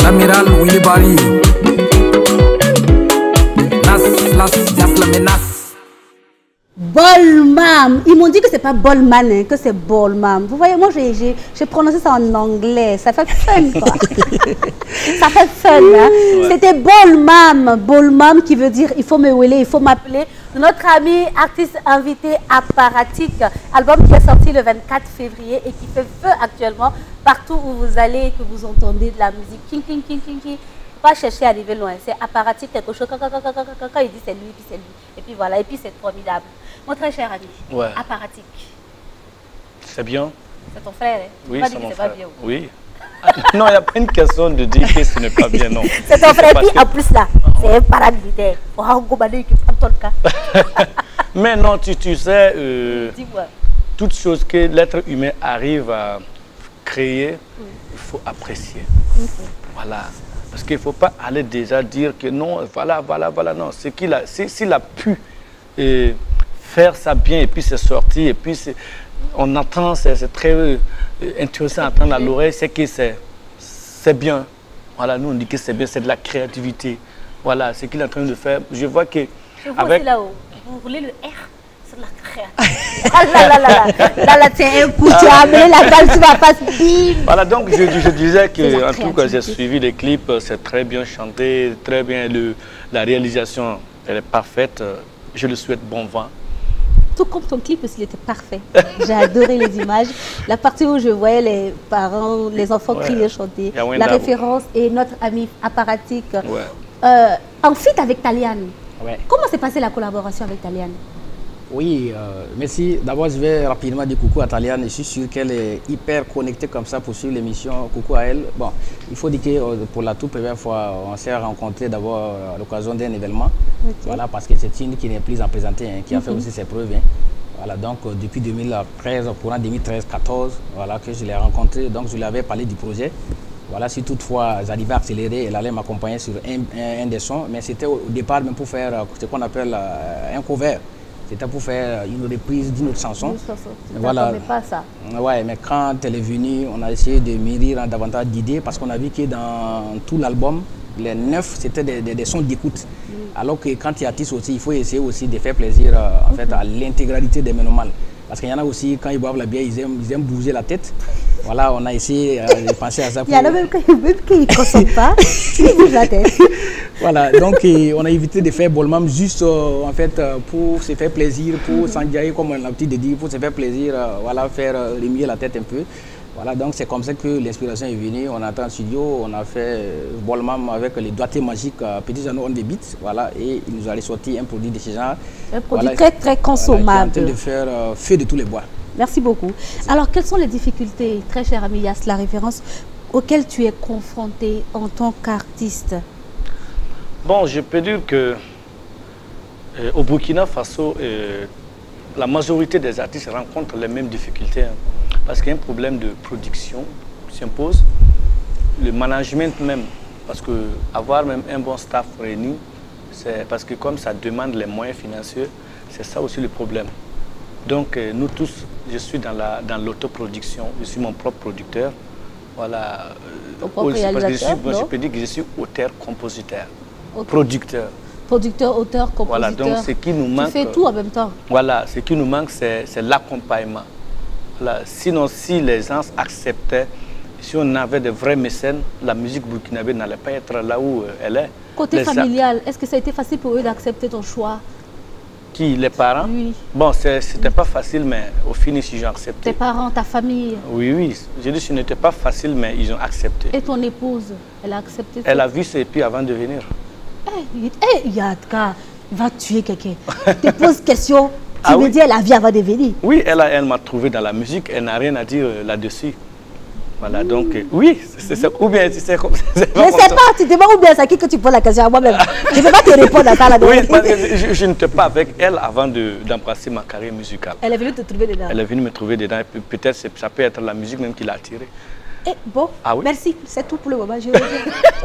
L'amiral Willy Barry. Bolmam. Ils m'ont dit que c'est pas Bolman, hein, que c'est Bolmam. Vous voyez, moi j'ai prononcé ça en anglais. Ça fait fun, quoi. Ça fait fun, hein. Ouais. C'était Bolmam. Bolmam qui veut dire il faut me wheeler, il faut m'appeler. Notre ami artiste invité Aparatique, album qui est sorti le 24 février et qui fait feu actuellement partout où vous allez et que vous entendez de la musique. King, king, king, king, king. Pas chercher à arriver loin, c'est Aparatique quelque chose, quand il dit c'est lui, puis c'est lui, et puis voilà, et puis c'est formidable. Mon très cher ami, ouais. Aparatique. C'est bien. C'est ton frère, hein? Oui, c'est mon frère. Pas bien, oui. Non, il n'y a pas une question de dire que ce n'est pas bien, non. C'est ton frère, puis en plus là, c'est un paramilitaire. Mais non, tu sais, toute chose que l'être humain arrive à créer, il faut apprécier. Voilà. Parce qu'il ne faut pas aller déjà dire que non, voilà, non. S'il a pu faire ça bien et puis c'est sorti, et puis on entend, c'est très intéressant à entendre à l'oreille, c'est que c'est bien. Voilà, nous on dit que c'est bien, c'est de la créativité. Voilà, ce qu'il est en train de faire. Je vois que... Je vois aussi là-haut, vous roulez le R sur la créativité. Là, c'est un coup, tu as amené la balle, tu vas pas se bim. Voilà, donc je disais que, en tout cas, j'ai suivi les clips, c'est très bien chanté, très bien, la réalisation, elle est parfaite. Je lui souhaite bon vent. Tout comme ton clip, parce qu'il était parfait. J'ai adoré les images. La partie où je voyais les parents, les enfants crier, chanter. La référence et notre ami Aparatique. En feat avec Taliane. Ouais. Comment s'est passée la collaboration avec Taliane? Oui, merci. D'abord, je vais rapidement dire coucou à Taliane. Je suis sûr qu'elle est hyper connectée comme ça pour suivre l'émission. Coucou à elle. Bon, il faut dire que pour la toute première fois, on s'est rencontrés d'abord à l'occasion d'un événement. Okay. Voilà, parce que c'est une qui n'est plus à présenter, hein, qui a fait aussi ses preuves. Hein. Voilà, donc depuis 2013, courant 2013-14, voilà, que je l'ai rencontrée. Donc, je lui avais parlé du projet. Voilà, si toutefois j'arrivais à accélérer, elle allait m'accompagner sur un des sons. Mais c'était au départ même pour faire ce qu'on appelle un cover. C'était pour faire une reprise d'une autre chanson. Voilà. Pas ça. Ouais, mais quand elle est venue, on a essayé de mûrir davantage d'idées parce qu'on a vu que dans tout l'album, les 9, c'était des sons d'écoute. Alors que quand il y a artiste aussi, il faut essayer aussi de faire plaisir en fait, à l'intégralité des ménomales. Parce qu'il y en a aussi, quand ils boivent la bière, ils aiment bouger la tête. Voilà, on a essayé de penser à ça. Il y en a même qui ne consomment pas, ils bougent la tête. Voilà, donc on a évité de faire Bolmam juste en fait pour se faire plaisir, pour s'enjailler comme on a l'habitude de dire, pour se faire plaisir, voilà, faire remuer la tête un peu. Voilà, donc c'est comme ça que l'inspiration est venue. On a été en studio, on a fait Bolmam avec les doigtés magiques Petit Jeannot on the beat, voilà, et il nous a ressorti un produit de ce genre. Un produit voilà, très consommable. Voilà, qui est en train de faire feu de tous les bois. Merci beaucoup. Alors, quelles sont les difficultés, très cher ami Yass, la référence, auxquelles tu es confronté en tant qu'artiste? Bon, je peux dire que au Burkina Faso, la majorité des artistes rencontrent les mêmes difficultés. Hein, parce qu'il y a un problème de production qui s'impose, le management même, parce que avoir même un bon staff réuni, c'est parce que comme ça demande les moyens financiers, c'est ça aussi le problème. Donc nous tous, je suis dans l'autoproduction, je suis mon propre producteur. Voilà. Je peux dire que je suis auteur, compositeur, producteur. Producteur, auteur, compositeur. Voilà, donc ce qui nous manque. Tu fais tout en même temps. Voilà, ce qui nous manque, c'est l'accompagnement. Voilà. Sinon, si les gens acceptaient, si on avait de vrais mécènes, la musique burkinabé n'allait pas être là où elle est. Côté familial, est-ce que ça a été facile pour eux d'accepter ton choix? Qui, les parents? Oui. Bon, c'était pas facile, mais au finish, ils ont accepté. Tes parents, ta famille? Oui, oui. J'ai dit que ce n'était pas facile, mais ils ont accepté. Et ton épouse, elle a accepté? Elle a vu ses pieds avant de venir. Yadka, il va tuer quelqu'un. Tu poses question, tu me dis elle a vu avant de venir. Oui, elle m'a trouvé dans la musique, elle n'a rien à dire là-dessus. Voilà, donc, oui, ou bien c'est comme ça. Je ne sais pas, tu demandes ou bien c'est à qui que tu poses la question à moi-même. Je ne peux pas te répondre à ça là-dedans. Oui, parce que je n'étais pas avec elle avant d'embrasser ma carrière musicale. Elle est venue te trouver dedans. Elle est venue me trouver dedans, et peut-être ça peut être la musique même qui l'a attirée. Bon, oui? Merci, c'est tout pour le moment, je reviens.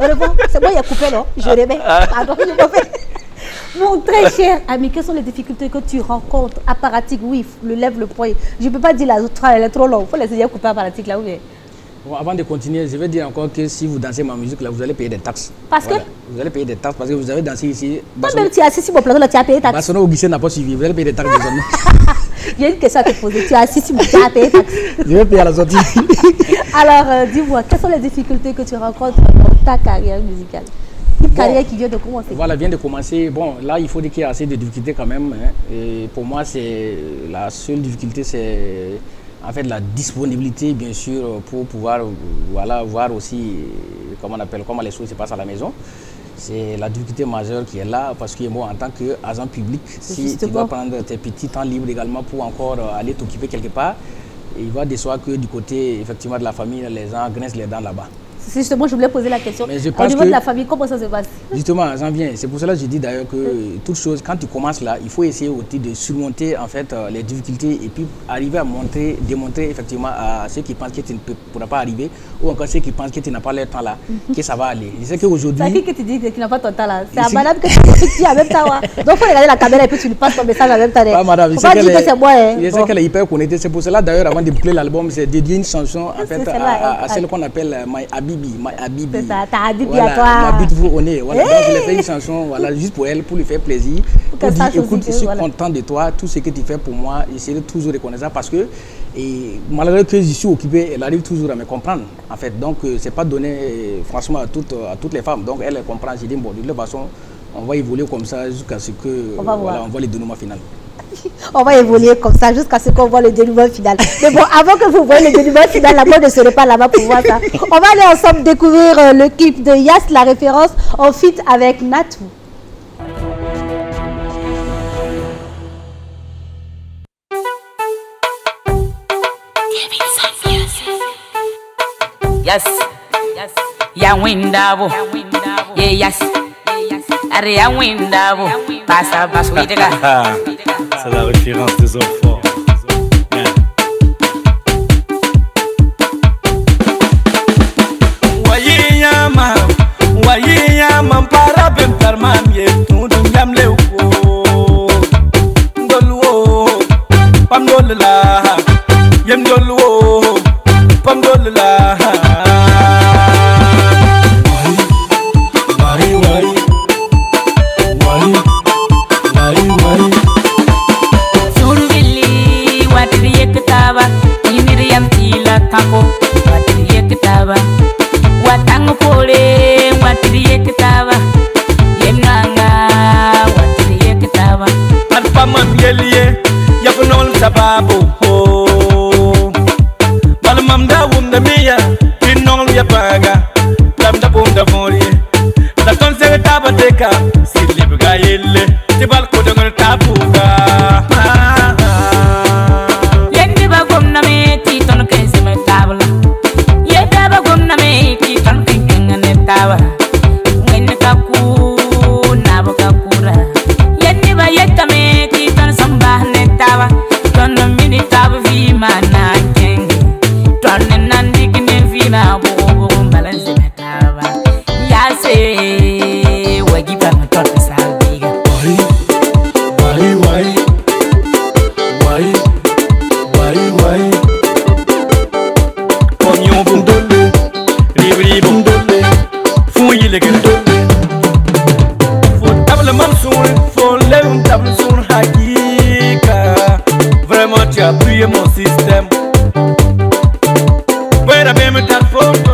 Au revoir, c'est moi qui ai coupé, non? Je remets. Pardon, je m'en fais. Mon très cher ami, quelles sont les difficultés que tu rencontres? Apparatique, oui, lève le poing. Je ne peux pas dire la phrase, elle est trop longue. Il faut laisser couper apparatique là, oui. Bon, avant de continuer, je vais dire encore que si vous dansez ma musique, là, vous allez payer des taxes. Parce que vous allez payer des taxes parce que vous avez dansé ici. Toi-même, tu as assis sur mon plateau, là, tu as payé des taxes. Bassono Auguste n'a pas suivi, vous allez payer des taxes désormais. Il y a une question à te poser. Tu as assis sur mon plateau, tu as payé des taxes. Je vais payer à la sortie. Alors, dis-moi, quelles sont les difficultés que tu rencontres dans ta carrière musicale? Une carrière qui vient de commencer. Voilà, vient de commencer. Bon, là, il faut dire qu'il y a assez de difficultés quand même. Hein. Et pour moi, la seule difficulté, c'est en fait la disponibilité, bien sûr, pour pouvoir voilà, voir aussi comment les choses se passent à la maison. C'est la difficulté majeure qui est là parce que moi, en tant qu'agent public, si tu vas prendre tes petits temps libres également pour encore aller t'occuper quelque part, il va décevoir que du côté effectivement de la famille, les gens grincent les dents là-bas. C'est justement, je voulais poser la question. Au niveau de la famille, comment ça se passe? Justement, j'en viens. C'est pour cela que je dis d'ailleurs que toute chose, quand tu commences là, il faut essayer aussi de surmonter en fait les difficultés et puis arriver à démontrer effectivement à ceux qui pensent que tu ne pourras pas arriver ou encore ceux qui pensent que tu n'as pas leur temps là, que ça va aller. Je sais qu'aujourd'hui... C'est à qui que tu dis que tu n'as pas ton temps là? C'est à madame que tu dis en même temps. Donc il faut regarder la caméra et puis tu lui passes ton message en même temps. Ah, madame, je sais qu'elle est hyper connectée. C'est pour cela d'ailleurs, avant de boucler l'album, c'est dédié une chanson en fait à celle qu'on appelle My Habibi. C'est ça, ta Habibi voilà, à toi. Ma beautiful au nez. Voilà. Donc je lui ai fait une chanson voilà, juste pour elle, pour lui faire plaisir. Pour dire, écoute, je suis content de toi, tout ce que tu fais pour moi, j'essaie toujours de reconnaître ça parce que malgré que je suis occupé, elle arrive toujours à me comprendre. En fait, donc c'est pas donné franchement à toutes les femmes. Donc elle comprend. J'ai dit, bon, de toute façon, on va évoluer comme ça jusqu'à ce que on voit le dénouement final. On va évoluer comme ça jusqu'à ce qu'on voit le dénouement final. Mais bon, avant que vous voyez le dénouement final, la mode ne serait pas là-bas pour voir ça. On va aller ensemble découvrir le clip de Yass, la référence, en feat avec Natou. Yes, ya windabo, yeah yes, are ya windabo, passa passo e c'est la référence des enfants. Wayiyama para bentar mamie tudum yamle wo ndolwo pam dolla yem ndolwo pam dolla Surubili Africa, Silibuga Yele, the Balcodan Tabuga. Yendi bagum na me titon kense me tabla. Yeda bagum na me titon kengen ne tawa. Ngene kaku na bakakura. Yendi ba yeta me titon samba ne tawa. Ton mini tab vi mana keng. Ton nandi kine vi ma bo balance me tawa. Ya se wagi pa ton salbiga. Why? Pognon bundole, ribri bundole, fouille les gueules. Faut table mamsour, faut lever table sur hakika. Vraiment tu as plié mon système. Pera bem ta photo,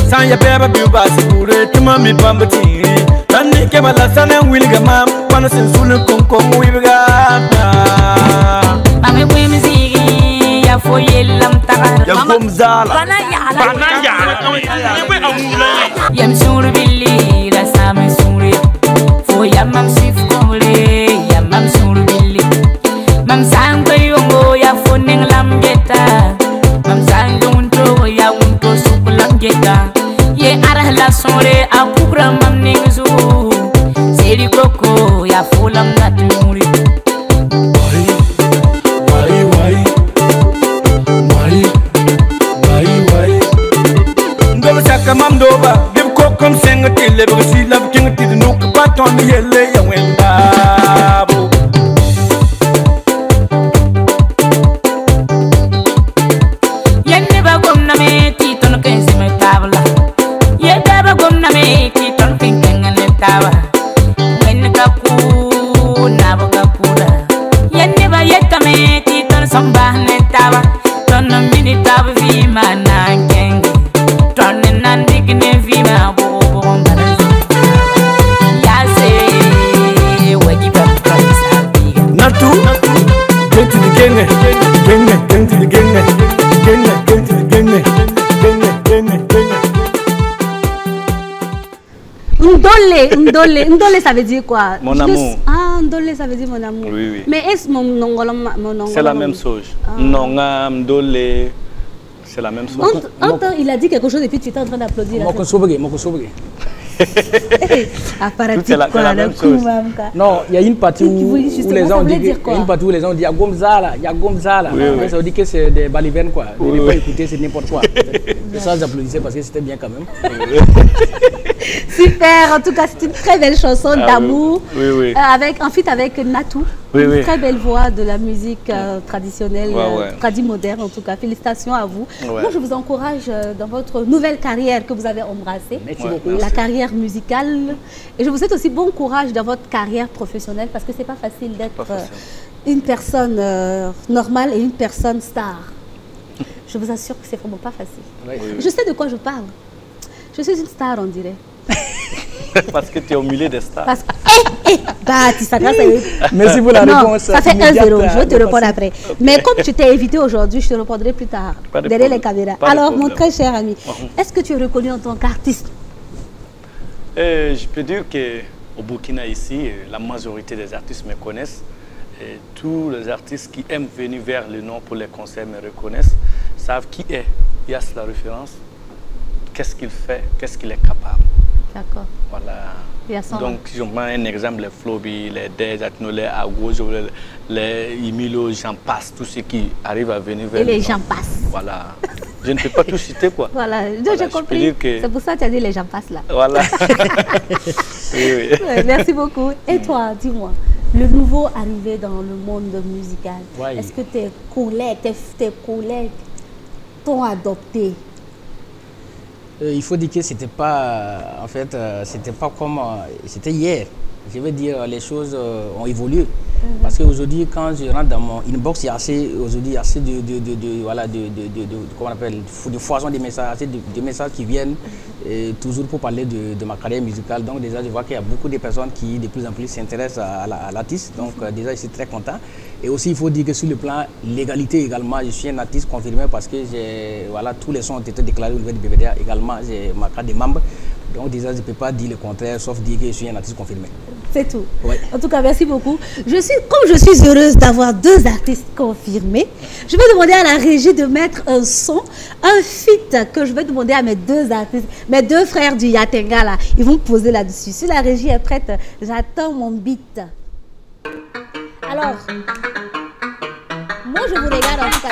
sans ya beba buba sigure, tu m'as mis bambati. Tandi ke bala sana wilga mam, pano sen sulu konko wiga. Mami bui mizigi ya foye lam tagar. Ya gomzala. Banaya. Yam suru billi la sami suru. Foya mam sif kole ya mam suru billi. Mam sangwe yongo ya foning lam geta. Mam sangwe unto ya unto sukulam geta. Ye arah la sore apukra mam ningzu. Seri koko ya folam natumuri. Mam doba, give cock come sing a till level, see love king to the nook, but on the yellow and went babu. Never gonna make it on a case in my tabla. Yet never gonna make it on thinking and a tower. When the kaku, Nabakapura. Yet never yet to make it on some bahnet tower. Turn a minute of Vima Nang. Turning and digging a Vima Bobon. Yase, where you got price. Not to get to the gang, get to the gang. Ndole, ça veut dire quoi? Mon amour. Ah, Ndole, ça veut dire mon amour. Oui. Mais est-ce mon nongolom? C'est la même chose. Nonga, Ndole, c'est la même chose. Entends, il a dit quelque chose et puis tu étais en train d'applaudir. Mon sobré. C'est la même chose. Non, il y a une partie où les gens disent Yagomzala. Ça veut dire que c'est des balivernes quoi. Vous ne pas écouter, c'est n'importe quoi. Ça, j'applaudissais parce que c'était bien quand même. Super, en tout cas, c'est une très belle chanson d'amour. Oui. En feat avec Natou. Une très belle voix de la musique traditionnelle, moderne en tout cas. Félicitations à vous. Moi, je vous encourage dans votre nouvelle carrière que vous avez embrassée. Merci beaucoup. La carrière musicale. Et je vous souhaite aussi bon courage dans votre carrière professionnelle parce que c'est pas facile d'être une personne normale et une personne star. Je vous assure que c'est vraiment pas facile. Je sais de quoi je parle. Je suis une star, on dirait. Parce que tu es au milieu des stars. Merci pour la réponse. Ça fait 1-0, je vais te répondre après. Mais comme tu t'es invité aujourd'hui, je te répondrai plus tard, derrière les caméras. Alors, mon très cher ami, est-ce que tu es reconnu en tant qu'artiste? Je peux dire qu'au Burkina ici, la majorité des artistes me connaissent. Et tous les artistes qui aiment venir vers le nom pour les concerts me reconnaissent, savent qui est Yass la référence, qu'est-ce qu'il fait, qu'est-ce qu'il est capable. D'accord. Voilà. Donc, si on prend un exemple, les Flobi, les Dez, les Agojo, les Imilo, j'en passe, tous ceux qui arrivent à venir vers le nom. Et les gens passent. Voilà. Je ne peux pas tout citer, quoi. Voilà, j'ai compris. C'est pour ça que tu as dit les gens passent là. Voilà. Oui. Merci beaucoup. Et toi, dis-moi, le nouveau arrivé dans le monde musical, est-ce que tes collègues t'ont adopté? Il faut dire que c'était pas, en fait, c'était pas comme, c'était hier. Je veux dire, les choses ont évolué. Parce qu'aujourd'hui, quand je rentre dans mon inbox, il y a assez, aujourd'hui, assez comment on appelle, de foison des messages, assez de messages qui viennent toujours pour parler de ma carrière musicale. Donc déjà, je vois qu'il y a beaucoup de personnes qui de plus en plus s'intéressent à l'artiste. Donc déjà, je suis très content. Et aussi, il faut dire que sur le plan légalité également, je suis un artiste confirmé parce que tous les sons ont été déclarés au niveau du BBDA également. J'ai ma carte de membre. Donc déjà, je ne peux pas dire le contraire, sauf dire que je suis un artiste confirmé. C'est tout. Ouais. En tout cas, merci beaucoup. Comme je suis heureuse d'avoir 2 artistes confirmés, je vais demander à la régie de mettre un son, un feat que je vais demander à mes 2 artistes, mes 2 frères du Yatenga là. Ils vont poser là-dessus. Si la régie est prête, j'attends mon beat. Alors, moi je vous regarde en tout cas.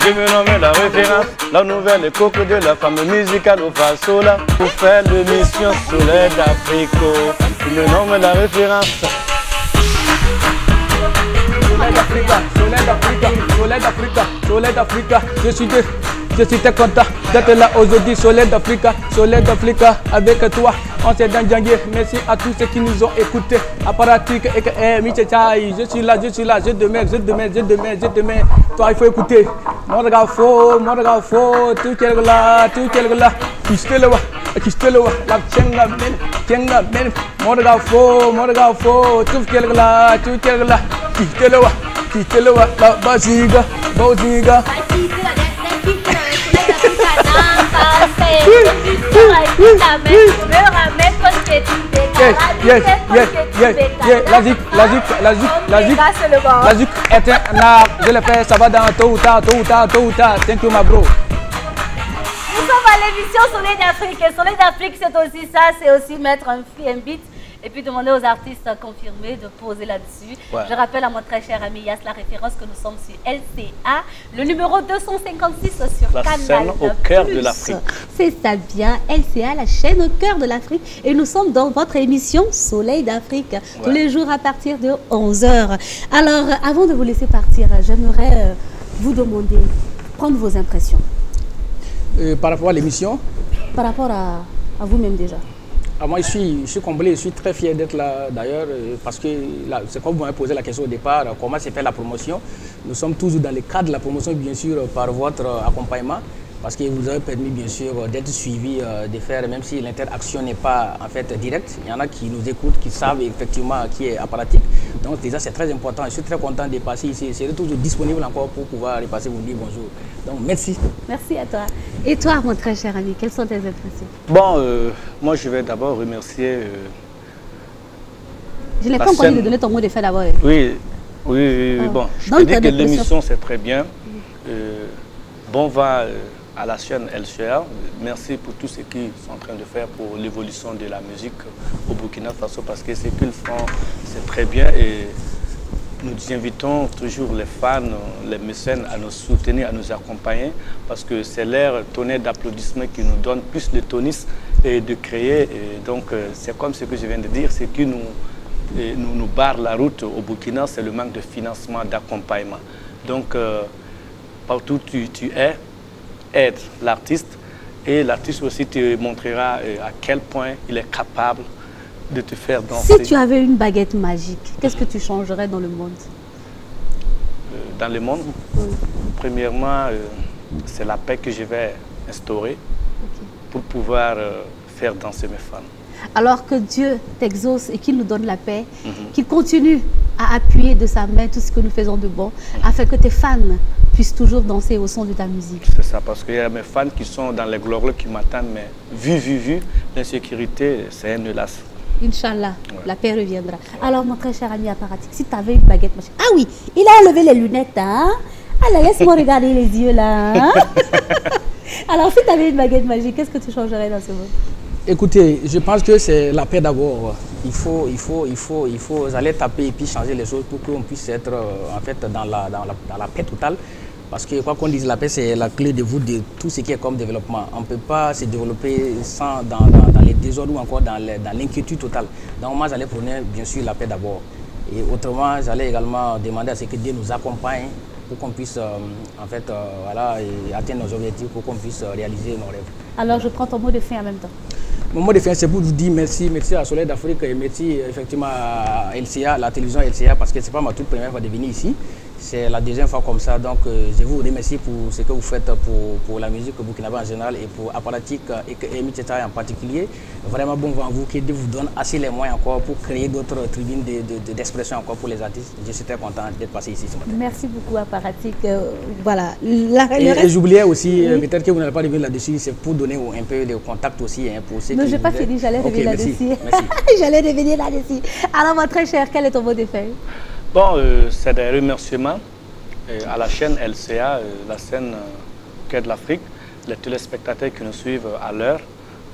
Je me nomme la référence, la nouvelle coque de la femme musicale au Fasola. Pour faire l'émission Soleil d'Afrique. Je me nomme la référence. Soleil d'Afrique, Soleil d'Afrique, Soleil d'Afrique, Soleil d'Afrique. Je suis très content d'être là aujourd'hui, Soleil d'Afrique, avec toi. On s'est dans Djangier. Merci à tous ceux qui nous ont écoutés. Aparatique et Michetaï. Je suis là, je demande. Toi, il faut écouter. Mon regard faux, tout quel là. Kistelewa, la chenga men. Mon regard faux, tout quel là. Kistelewa, la basiga. La zik est un art, je le fais, ça va dans tôt ou tard. Thank you, my bro. Nous sommes à l'émission Soleil d'Afrique. Et Soleil d'Afrique, c'est aussi ça, c'est aussi mettre un beat et puis demander aux artistes confirmés de poser là-dessus. Ouais. Je rappelle à mon très cher ami Yass la référence que nous sommes sur LCA, le numéro 256 sur la Canal+. Scène au cœur de l'Afrique. C'est ça bien, LCA, la chaîne au cœur de l'Afrique. Et nous sommes dans votre émission Soleil d'Afrique, tous les jours à partir de 11h. Alors, avant de vous laisser partir, j'aimerais vous demander, prendre vos impressions. Par rapport à l'émission? Par rapport à vous-même déjà. Moi, je suis comblé, je suis très fier d'être là d'ailleurs, parce que c'est comme vous m'avez posé la question au départ, comment s'est fait la promotion. Nous sommes toujours dans le cadre de la promotion, bien sûr, par votre accompagnement, parce que vous avez permis, bien sûr, d'être suivi, de faire, même si l'interaction n'est pas en fait directe, il y en a qui nous écoutent, qui savent effectivement qui est apparatique. Donc déjà, c'est très important. Je suis très content de passer ici. Je serai toujours disponible encore pour pouvoir repasser vous dire bonjour. Donc merci. Merci à toi. Et toi, mon très cher ami, quelles sont tes impressions? Bon, moi je vais d'abord remercier... je n'ai pas encore dit de donner ton mot de fin d'abord. Oui. Bon, je peux dire que l'émission c'est très bien. Bon va à la chaîne LCA. Merci pour tout ce qu'ils sont en train de faire pour l'évolution de la musique au Burkina Faso, parce que ce qu'ils font, c'est très bien. Et nous invitons toujours les fans, les mécènes à nous soutenir, à nous accompagner, parce que c'est leur tonnerre d'applaudissements qui nous donne plus de tonus et de créer. Et donc, c'est comme ce que je viens de dire, c'est qui nous barre la route au Burkina, c'est le manque de financement, d'accompagnement. Donc, partout où tu es, aide l'artiste, et l'artiste aussi te montrera à quel point il est capable de te faire danser. Si tu avais une baguette magique, qu'est-ce que tu changerais dans le monde? Dans le monde, premièrement, c'est la paix que je vais instaurer pour pouvoir faire danser mes fans. Alors que Dieu t'exauce et qu'il nous donne la paix, qu'il continue à appuyer de sa main tout ce que nous faisons de bon, afin que tes fans puissent toujours danser au son de ta musique. C'est ça, parce qu'il y a mes fans qui sont dans les glorieux qui m'attendent, mais vu, l'insécurité, c'est un hélas. Inch'Allah, la paix reviendra. Alors, mon très cher ami apparatique, si tu avais une baguette magique... Ah oui, il a enlevé les lunettes, hein? Alors, laisse-moi regarder les yeux, là. Hein? Alors, si tu avais une baguette magique, qu'est-ce que tu changerais dans ce monde? Écoutez, je pense que c'est la paix d'abord. Il faut aller taper et puis changer les choses pour qu'on puisse être en fait dans la paix totale. Parce que quoi qu'on dise, la paix c'est la clé de voûte de tout ce qui est comme développement. On ne peut pas se développer sans dans les désordres ou encore dans l'inquiétude totale. Donc moi j'allais prôner bien sûr la paix d'abord. Et autrement, j'allais également demander à ce que Dieu nous accompagne pour qu'on puisse en fait voilà, atteindre nos objectifs, pour qu'on puisse réaliser nos rêves. Alors je prends ton mot de fin en même temps. Mon mot de fin, c'est pour vous dire merci à Soleil d'Afrique et merci effectivement à LCA, la télévision LCA, parce que ce n'est pas ma toute première fois de venir ici. C'est la deuxième fois comme ça, donc je vous remercie pour ce que vous faites pour la musique burkinabé en général et pour Aparatik et Emi Teta en particulier. Vraiment bon vent à vous, qui vous donne assez les moyens encore pour créer d'autres tribunes d'expression encore pour les artistes. Je suis très content d'être passé ici ce matin. Merci beaucoup Aparatik. Voilà. Et j'oubliais aussi, peut-être que vous n'avez pas revu là-dessus, c'est pour donner un peu de contact aussi pour ceux qui... Non, je n'ai pas fini, j'allais revenir là-dessus. J'allais revenir là-dessus. Alors, mon très cher, quel est ton mot de fin? Bon, c'est des remerciements à la chaîne LCA, la scène Cœur de l'Afrique, les téléspectateurs qui nous suivent à l'heure.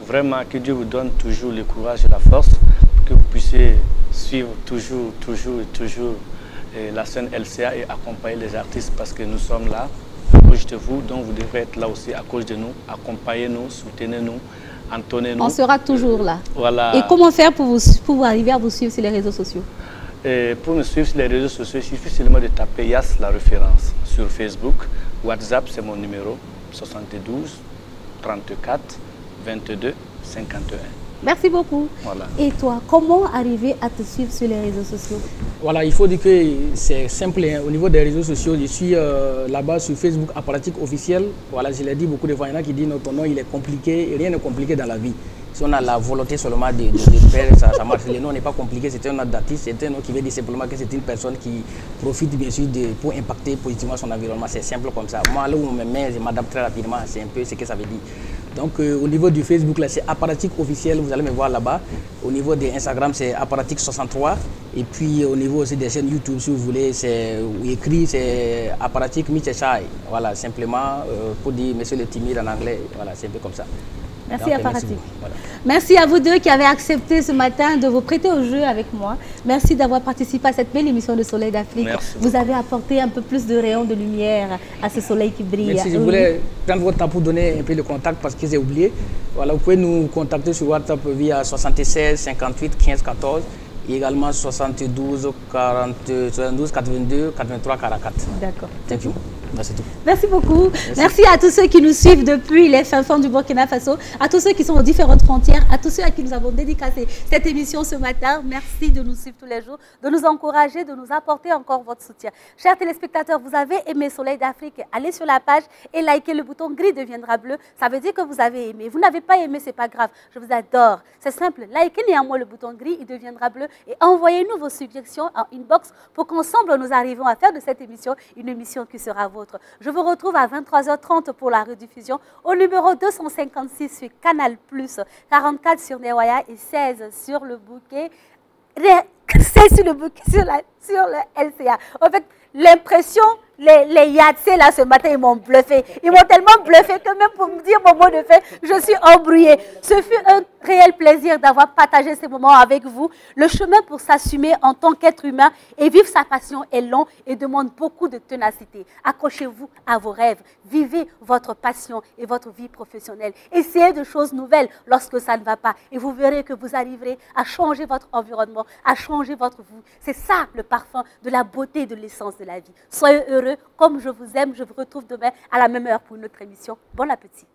Vraiment, que Dieu vous donne toujours le courage et la force pour que vous puissiez suivre toujours la scène LCA et accompagner les artistes parce que nous sommes là à cause de vous, donc vous devrez être là aussi à cause de nous, accompagnez-nous, soutenez-nous, entonnez-nous. On sera toujours là. Voilà. Et comment faire pour arriver à vous suivre sur les réseaux sociaux? Et pour me suivre sur les réseaux sociaux, il suffit seulement de taper Yass la référence sur Facebook. WhatsApp, c'est mon numéro 72 34 22 51. Merci beaucoup. Voilà. Et toi, comment arriver à te suivre sur les réseaux sociaux? Voilà, il faut dire que c'est simple. Hein. Au niveau des réseaux sociaux, je suis là-bas sur Facebook, Aparatik officiel. Voilà, je l'ai dit beaucoup de fois, il y en a qui disent notre nom il est compliqué. Rien n'est compliqué dans la vie. Si on a la volonté seulement de faire, ça marche. Le nom n'est pas compliqué, c'est un nom d'artiste, c'est un nom qui veut dire simplement que c'est une personne qui profite bien sûr pour impacter positivement son environnement. C'est simple comme ça. Moi, là où on me met, je m'adapte très rapidement, c'est un peu ce que ça veut dire. Donc au niveau du Facebook, là, c'est Aparatik officiel, vous allez me voir là-bas. Au niveau de Instagram, c'est Aparatik63. Et puis au niveau aussi des chaînes YouTube, si vous voulez, c'est écrit, c'est Aparatik Micheshai. Voilà, simplement pour dire monsieur le timide en anglais, voilà, c'est un peu comme ça. Merci Aparatik. Voilà. Merci à vous deux qui avez accepté ce matin de vous prêter au jeu avec moi. Merci d'avoir participé à cette belle émission de Soleil d'Afrique. Vous avez apporté un peu plus de rayons de lumière à ce soleil qui brille. Merci, je voulais prendre votre temps pour donner un peu le contact parce que j'ai oublié. Voilà, vous pouvez nous contacter sur WhatsApp via 76 58 15 14 et également 72 82 83 44. D'accord. Thank you. Merci, merci beaucoup. Merci à tous ceux qui nous suivent depuis les fins fonds du Burkina Faso, à tous ceux qui sont aux différentes frontières, à tous ceux à qui nous avons dédicacé cette émission ce matin. Merci de nous suivre tous les jours, de nous encourager, de nous apporter encore votre soutien. Chers téléspectateurs, vous avez aimé Soleil d'Afrique, allez sur la page et likez, le bouton gris deviendra bleu. Ça veut dire que vous avez aimé. Vous n'avez pas aimé, c'est pas grave. Je vous adore. C'est simple. Likez néanmoins le bouton gris, il deviendra bleu et envoyez-nous vos suggestions en inbox pour qu'ensemble nous arrivions à faire de cette émission une émission qui sera vôtre. Je vous retrouve à 23h30 pour la rediffusion au numéro 256 sur Canal+, 44 sur Newaya et 16 sur le bouquet. 16 sur le bouquet, sur le LCA. En fait, l'impression, les Yatsé là ce matin, ils m'ont bluffé. Ils m'ont tellement bluffé que même pour me dire mon mot de fin, je suis embrouillée. Ce fut un réel plaisir d'avoir partagé ces moments avec vous. Le chemin pour s'assumer en tant qu'être humain et vivre sa passion est long et demande beaucoup de ténacité. Accrochez-vous à vos rêves. Vivez votre passion et votre vie professionnelle. Essayez de choses nouvelles lorsque ça ne va pas. Et vous verrez que vous arriverez à changer votre environnement, à changer votre vie. C'est ça le parfum de la beauté et de l'essence de la vie. Soyez heureux, comme je vous aime. Je vous retrouve demain à la même heure pour une autre émission. Bon appétit.